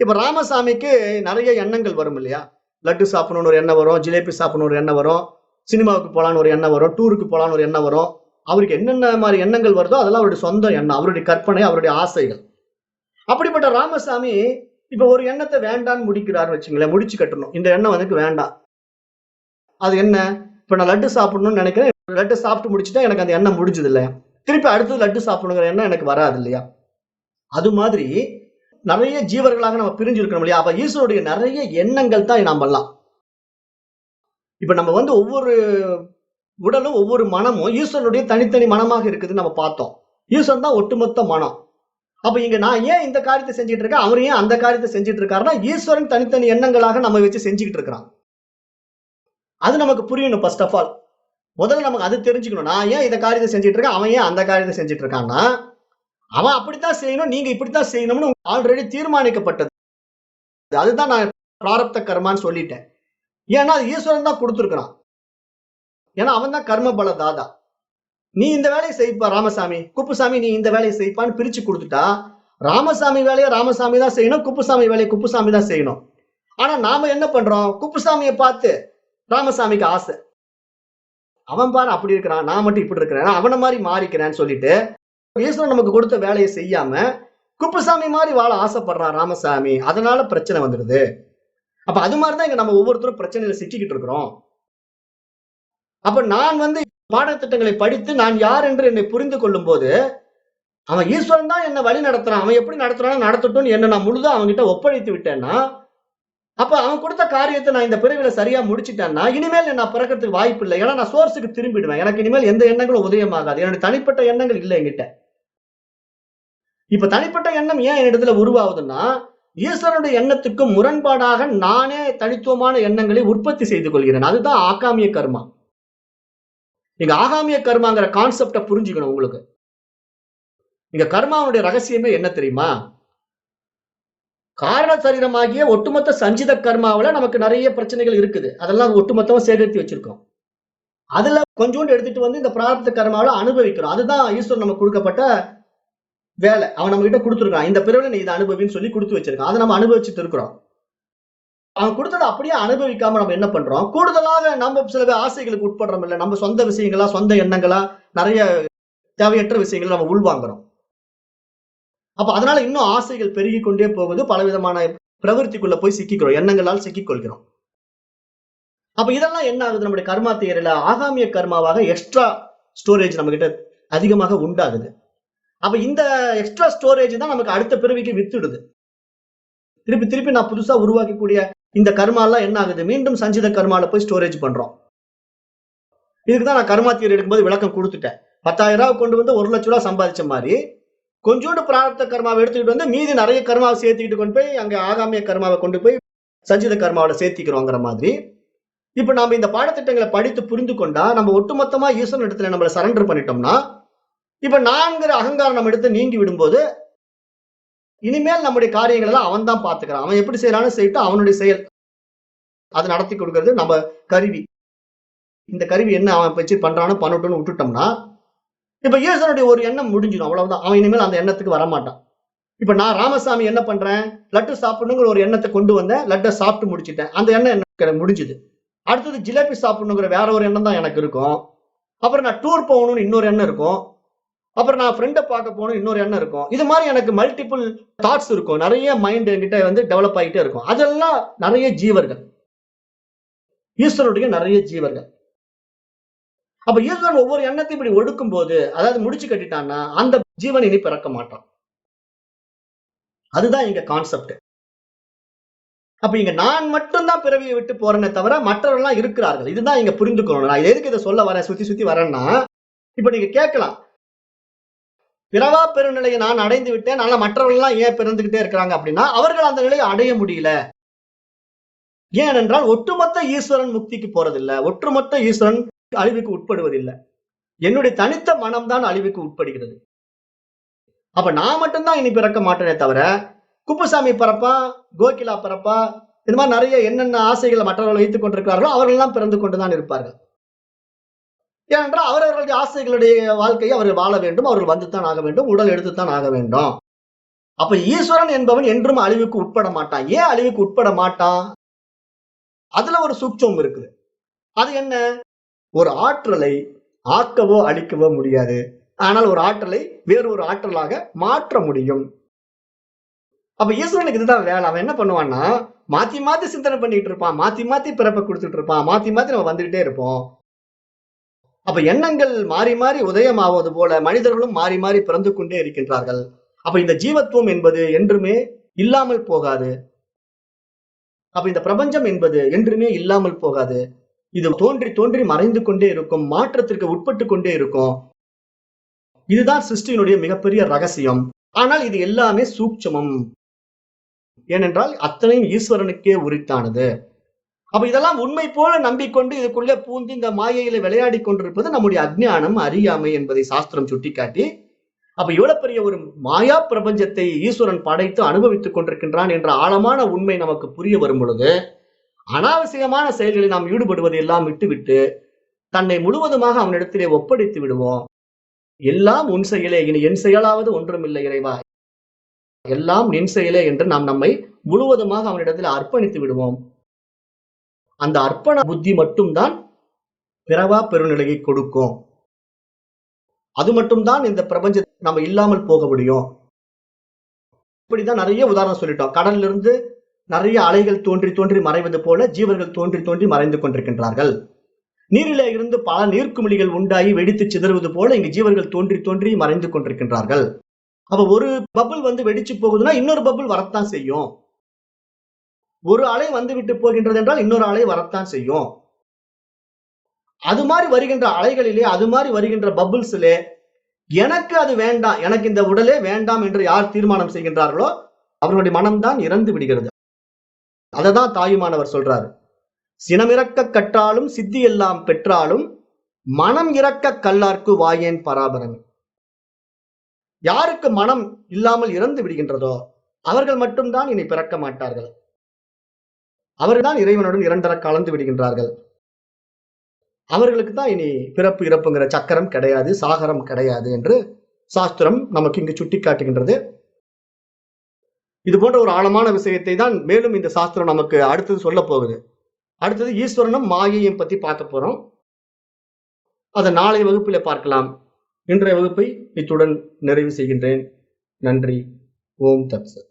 இப்ப ராமசாமிக்கு நிறைய எண்ணங்கள் வரும் இல்லையா? லட்டு சாப்பிடணும்னு ஒரு எண்ணம் வரும், ஜிலேபி சாப்பிடணும் ஒரு எண்ணம் வரும், சினிமாவுக்கு போலான்னு ஒரு எண்ணம் வரும், டூருக்கு போலான்னு ஒரு எண்ணம் வரும். அவருக்கு என்னென்ன மாதிரி எண்ணங்கள் வருதோ அதெல்லாம் அவருடைய சொந்த எண்ணம், அவருடைய கற்பனை, அவருடைய ஆசைகள். அப்படிப்பட்ட ராமசாமி இப்ப ஒரு எண்ணத்தை வேண்டான்னு முடிக்கிறாரு வச்சுங்களேன், முடிச்சு கட்டணும். இந்த எண்ணம் எனக்கு வேண்டாம். அது என்ன? இப்ப நான் லட்டு சாப்பிடணும்னு நினைக்கிறேன், லட்டு சாப்பிட்டு முடிச்சுட்டா எனக்கு அந்த எண்ணம் முடிஞ்சது இல்லையா? திருப்பி அடுத்தது லட்டு சாப்பிடணுங்கிற எண்ணம் எனக்கு வராது இல்லையா? அது மாதிரி நிறைய ஜீவர்களாக நம்ம பிரிஞ்சு இருக்கணும் இல்லையா? அப்ப ஈஸ்வருடைய நிறைய எண்ணங்கள் தான் நாம் பண்ணலாம். இப்ப நம்ம ஒவ்வொரு உடலும் ஒவ்வொரு மனமும் ஈஸ்வரனுடைய தனித்தனி மனமாக இருக்குதுன்னு நம்ம பார்த்தோம். ஈஸ்வரன் தான் ஒட்டுமொத்த மனம். அப்ப இங்க நான் ஏன் இந்த காரியத்தை செஞ்சுட்டு இருக்கேன், அவர் ஏன் அந்த காரியத்தை செஞ்சுட்டு இருக்காருன்னா ஈஸ்வரன் தனித்தனி எண்ணங்களாக நம்ம வச்சு செஞ்சுக்கிட்டு இருக்கிறான். அது நமக்கு புரியணும். ஃபர்ஸ்ட் ஆஃப் ஆல் முதல்ல நமக்கு அது தெரிஞ்சுக்கணும். நான் ஏன் இந்த காரியத்தை செஞ்சுட்டு இருக்கேன், அவன் ஏன் அந்த காரியத்தை செஞ்சுட்டு இருக்கான்னா, அவன் அப்படித்தான் செய்யணும், நீங்க இப்படித்தான் செய்யணும்னு ஆல்ரெடி தீர்மானிக்கப்பட்டது. அதுதான் நான் பிராரப்த கர்மான்னு சொல்லிட்டேன். ஏன்னா அது ஈஸ்வரன் தான் கொடுத்துருக்கிறான். ஏன்னா அவன் தான் கர்ம பல தாதா. நீ இந்த வேலையை செய்ப்பா ராமசாமி, குப்புசாமி நீ இந்த வேலையை செய்ப்பான்னு பிரிச்சு கொடுத்துட்டா, ராமசாமி வேலையை ராமசாமி தான் செய்யணும், குப்புசாமி வேலையை குப்புசாமி தான் செய்யணும். ஆனா நாம என்ன பண்றோம், குப்புசாமியை பார்த்து ராமசாமிக்கு ஆசை, அவன் பாரு அப்படி இருக்கிறான், நான் மட்டும் இப்படி இருக்கிறேன், அவனை மாதிரி மாறிக்கிறேன்னு சொல்லிட்டு ஈஸ்வரன் நமக்கு கொடுத்த வேலையை செய்யாம குப்புசாமி மாதிரி வாழ ஆசைப்படுறான் ராமசாமி. அதனால பிரச்சனை வந்துடுது. அப்ப அது மாதிரிதான் இங்க நம்ம ஒவ்வொருத்தரும் பிரச்சனையில சிக்கிக்கிட்டு இருக்கிறோம். அப்ப நான் பாடத்திட்டங்களை படித்து நான் யார் என்று என்னை புரிந்து கொள்ளும் போது அவன் ஈஸ்வரன் தான் என்னை வழி நடத்துறான், அவன் எப்படி நடத்துறான்னு நடத்தட்டும் என்ன நான் முழுதா அவன்கிட்ட ஒப்படைத்து விட்டேன்னா, அப்ப அவன் கொடுத்த காரியத்தை நான் இந்த பிறவில சரியா முடிச்சுட்டேன்னா இனிமேல் நான் பிறக்கிறதுக்கு வாய்ப்பு இல்லை. ஏன்னா நான் சோர்ஸுக்கு திரும்பிடுவேன். எனக்கு இனிமேல் எந்த எண்ணங்களும் உதயமாகாது. என்னுடைய தனிப்பட்ட எண்ணங்கள் இல்லை என்கிட்ட. இப்ப தனிப்பட்ட எண்ணம் ஏன் என்னிடத்துல உருவாகுதுன்னா, ஈஸ்வரனுடைய எண்ணத்துக்கு முரண்பாடாக நானே தனித்துவமான எண்ணங்களை உற்பத்தி செய்து கொள்கிறேன். அதுதான் ஆகாமிய கர்மா. நீங்க ஆகாமிய கர்மாங்கிற கான்செப்டை புரிஞ்சுக்கணும். உங்களுக்கு இங்க கர்மாவுடைய ரகசியமே என்ன தெரியுமா? காரண சரீரமாகிய ஒட்டுமொத்த சஞ்சித கர்மாவில நமக்கு நிறைய பிரச்சனைகள் இருக்குது. அதெல்லாம் ஒட்டுமொத்தமா சேகரித்து வச்சிருக்கோம். அதுல கொஞ்சோண்டு எடுத்துட்டு இந்த பிராரப்த கர்மாவில அனுபவிக்கிறோம். அதுதான் ஈஸ்வரன் நமக்கு கொடுக்கப்பட்ட வேலை. அவன் நம்ம கிட்ட கொடுத்துருக்கான். இந்த பிறவில நீ இதை அனுபவின்னு சொல்லி கொடுத்து வச்சிருக்கான். அதை நம்ம அனுபவிச்சுட்டு இருக்கிறோம். அவன் கொடுத்ததை அப்படியே அனுபவிக்காம நம்ம என்ன பண்றோம், கூடுதலாக நம்ம சில ஆசைகளுக்கு உட்படுறோம் இல்ல, நம்ம சொந்த விஷயங்களா சொந்த எண்ணங்களா நிறைய தேவையற்ற விஷயங்களை நம்ம உள்வாங்குறோம். அப்ப அதனால இன்னும் ஆசைகள் பெருகி கொண்டே போகுது. பலவிதமான பிரவருத்திக்குள்ள போய் சிக்கிக்கிறோம், எண்ணங்களால் சிக்கிக்கொள்கிறோம். அப்ப இதெல்லாம் என்ன ஆகுது, நம்முடைய கர்மா தியரியில ஆகாமிய கர்மாவாக எக்ஸ்ட்ரா ஸ்டோரேஜ் நம்ம கிட்ட அதிகமாக உண்டாகுது. அப்ப இந்த எக்ஸ்ட்ரா ஸ்டோரேஜ் தான் நமக்கு அடுத்த பிறவிக்கு வித்துடுது. திருப்பி திருப்பி நான் புதுசா உருவாக்கக்கூடிய இந்த கர்மா எல்லாம் என்ன ஆகுது, மீண்டும் சஞ்சித கர்மால போய் ஸ்டோரேஜ் பண்றோம். இதுக்குதான் நான் கர்மா தியரி எடுக்கும்போது விளக்கம் கொடுத்துட்டேன். 10,000 ரூபாய் கொண்டு 1 லட்சம் ரூபாய் சம்பாதிச்ச மாதிரி கொஞ்சோண்டு பிராரப்த கர்மாவை எடுத்துக்கிட்டு மீதி நிறைய கர்மாவை சேர்த்துக்கிட்டு கொண்டு போய் அங்க ஆகாமிய கர்மாவை கொண்டு போய் சஞ்சித கர்மாவோட சேர்த்திக்கிறோங்கிற மாதிரி. இப்ப நாம இந்த பாடத்திட்டங்களை படித்து புரிந்து கொண்டா நம்ம ஒட்டுமொத்தமா ஈஸ்வரன் இடத்துல நம்மளை சரண்டர் பண்ணிட்டோம்னா, இப்ப நான்கிற அகங்காரம் நம்ம இடத்துல நீங்கி விடும்போது இனிமேல் நம்முடைய காரியங்கள் எல்லாம் அவன் தான் பாத்துக்கிறான். அவன் எப்படி செய்யறான்னு செய்யிட்டு அவனுடைய செயல் அதை நடத்தி கொடுக்கறது நம்ம கருவி. இந்த கருவி என்ன அவன் வச்சு பண்றானோ பண்ணட்டும்னு விட்டுட்டோம்னா இப்ப ஈஸ்வரனுடைய ஒரு எண்ணம் முடிஞ்சிடும். அவ்வளவுதான். அவன் இனிமேல் அந்த எண்ணத்துக்கு வரமாட்டான். இப்ப நான் ராமசாமி என்ன பண்றேன், லட்டு சாப்பிடணுங்கிற ஒரு எண்ணத்தை கொண்டு வந்தேன், லட்டை சாப்பிட்டு முடிச்சிட்டேன். அந்த எண்ணம் என்ன முடிஞ்சுது. அடுத்தது ஜிலேபி சாப்பிடணுங்கிற வேற ஒரு எண்ணம் தான் எனக்கு இருக்கும். அப்புறம் நான் டூர் போகணும்னு இன்னொரு எண்ணம் இருக்கும். அப்புறம் நான் ஃப்ரெண்டை பார்க்க போகணும் இன்னொரு எண்ணம் இருக்கும். இது மாதிரி எனக்கு மல்டிபிள் தாட்ஸ் இருக்கும். நிறைய மைண்ட் என்கிட்ட டெவலப் ஆகிட்டே இருக்கும். அதெல்லாம் நிறைய ஜீவர்கள், ஈஸ்வரனுடைய நிறைய ஜீவர்கள். அப்ப ஈஸ்வரன் ஒவ்வொரு எண்ணத்தையும் இப்படி ஒடுக்கும் போது, அதாவது முடிச்சு கட்டிட்டான்னா அந்த ஜீவன் இனி பிறக்க மாட்டான். அதுதான் இங்க கான்செப்ட். அப்ப இங்க நான் மட்டும்தான் பிறவியை விட்டு போறேனே தவிர மற்றவர்கள் இருக்கிறார்கள். இதுதான் இங்க புரிந்துக்கணும். நான் எதுக்கு இதை சொல்ல வரேன், சுத்தி சுத்தி வரேன்னா, இப்ப நீங்க கேட்கலாம், பிறவா பெருநிலையை நான் அடைந்து விட்டேன், ஆனா மற்றவர்கள் ஏன் பிறந்துகிட்டே இருக்கிறாங்க அப்படின்னா, அவர்கள் அந்த நிலையை அடைய முடியல. ஏனென்றால் ஒட்டுமொத்த ஈஸ்வரன் முக்திக்கு போறதில்லை, ஒட்டுமொத்த ஈஸ்வரன் அழிவுக்கு உட்படுவதில்லை. என்னுடைய தனித்த மனம்தான் அழிவுக்கு உட்படுகிறது. அப்ப நான் மட்டும்தான் இனி பிறக்க மாட்டேனே தவிர, குப்புசாமி பிறப்பா, கோகிலா பிறப்பா, இந்த மாதிரி நிறைய என்னென்ன ஆசைகளை மற்றவர்கள் வைத்துக் கொண்டிருக்கிறார்களோ அவர்கள் எல்லாம் பிறந்து கொண்டுதான் இருப்பார்கள். ஏனென்றால் அவரவர்களுடைய ஆசைகளுடைய வாழ்க்கையை அவர்கள் வாழ வேண்டும், அவர்கள் வந்துத்தான் ஆக வேண்டும், உடல் எடுத்துத்தான் ஆக வேண்டும். அப்ப ஈஸ்வரன் என்பவன் என்றும் அழிவுக்கு உட்பட மாட்டான். ஏன் அழிவுக்கு உட்பட மாட்டான்? அதுல ஒரு சூட்சம் இருக்குது. அது என்ன? ஒரு ஆற்றலை ஆக்கவோ அழிக்கவோ முடியாது, ஆனால் ஒரு ஆற்றலை வேறு ஒரு ஆற்றலாக மாற்ற முடியும். அப்ப ஈஸ்வரனுக்கு இதுதான் வேலை. அவன் என்ன பண்ணுவான்னா, மாத்தி மாத்தி சிந்தனை பண்ணிட்டு இருப்பான், மாத்தி மாத்தி பிறப்பை கொடுத்துட்டு இருப்பான், மாத்தி மாத்தி நம்ம வந்துகிட்டே இருப்போம். அப்ப எண்ணங்கள் மாறி மாறி உதயமாவது போல மனிதர்களும் மாறி மாறி பிறந்து கொண்டே இருக்கின்றார்கள். அப்ப இந்த ஜீவத்துவம் என்பது என்றுமே இல்லாமல் போகாது. அப்ப இந்த பிரபஞ்சம் என்பது என்றுமே இல்லாமல் போகாது. இது தோன்றி தோன்றி மறைந்து கொண்டே இருக்கும், மாற்றத்திற்கு உட்பட்டு கொண்டே இருக்கும். இதுதான் சிருஷ்டியினுடைய மிகப்பெரிய ரகசியம். ஆனால் இது எல்லாமே சூட்சமம். ஏனென்றால் அத்தனையும் ஈஸ்வரனுக்கே உரித்தானது. அப்ப இதெல்லாம் உண்மை போல நம்பிக்கொண்டு இதுக்குள்ளே பூந்து இந்த மாயையில விளையாடி கொண்டிருப்பது நம்முடைய அஜ்ஞானம், அறியாமை என்பதை சாஸ்திரம் சுட்டிக்காட்டி, அப்ப இவ்வளவு பெரிய ஒரு மாயா பிரபஞ்சத்தை ஈஸ்வரன் படைத்து அனுபவித்துக் கொண்டிருக்கின்றான் என்ற ஆழமான உண்மை நமக்கு புரிய வரும் பொழுது, அனாவசியமான செயல்களில் நாம் ஈடுபடுவதை எல்லாம் விட்டுவிட்டு தன்னை முழுவதுமாக அவனிடத்திலே ஒப்படைத்து விடுவோம். எல்லாம் உன் செயலே, இனி என் செயலாவது ஒன்றுமில்லை இறைவா, எல்லாம் நின் செயலே என்று நாம் நம்மை முழுவதுமாக அவனிடத்தில் அர்ப்பணித்து விடுவோம். அந்த அர்ப்பண புத்தி மட்டும்தான் பிறவா பெருநிலையை கொடுக்கும். அது மட்டும்தான் இந்த பிரபஞ்சத்தை நம்ம இல்லாமல் போக முடியும். இப்படிதான் நிறைய உதாரணம் சொல்லிட்டோம். கடல்ல இருந்து நிறைய அலைகள் தோன்றி தோன்றி மறைவது போல ஜீவர்கள் தோன்றி தோன்றி மறைந்து கொண்டிருக்கின்றார்கள். நீரிலே இருந்து பல நீர்க்குமிழிகள் உண்டாகி வெடித்து சிதறுவது போல இங்கு ஜீவர்கள் தோன்றி தோன்றி மறைந்து கொண்டிருக்கின்றார்கள். அப்ப ஒரு பபுள் வெடிச்சு போகுதுன்னா இன்னொரு பபுள் வரத்தான் செய்யும். ஒரு அலை வந்து விட்டு போகின்றது என்றால் இன்னொரு அலை வரத்தான் செய்யும். அது மாதிரி வருகின்ற அலைகளிலே, அது மாதிரி வருகின்ற பபுள்ஸ்லே எனக்கு அது வேண்டாம், எனக்கு இந்த உடலே வேண்டாம் என்று யார் தீர்மானம் செய்கின்றார்களோ அவர்களுடைய மனம்தான் இறந்து விடுகிறது. அததான் தாயுமானவர் சொல்றாரு, சினமிறக்க கற்றாலும் சித்தி எல்லாம் பெற்றாலும் மனம் இறக்க கல்லார்க்கு வாயேன் பராபரன். யாருக்கு மனம் இல்லாமல் இறந்து விடுகின்றதோ அவர்கள் மட்டும்தான் இனி பிறக்க மாட்டார்கள். அவர்கள்தான் இறைவனுடன் இரண்டர கலந்து விடுகின்றார்கள். அவர்களுக்கு தான் இனி பிறப்பு இறப்புங்கிற சக்கரம் கிடையாது, சாகரம் கிடையாது என்று சாஸ்திரம் நமக்கு இங்கு சுட்டி காட்டுகின்றது. இது போன்ற ஒரு ஆழமான விஷயத்தை தான் மேலும் இந்த சாஸ்திரம் நமக்கு அடுத்தது சொல்ல போகுது. அடுத்தது ஈஸ்வரனும் மாயையும் பத்தி பார்க்க போறோம். அதை நாளை வகுப்பிலே பார்க்கலாம். இன்றைய வகுப்பை இத்துடன் நிறைவு செய்கின்றேன். நன்றி. ஓம் தத் சத்.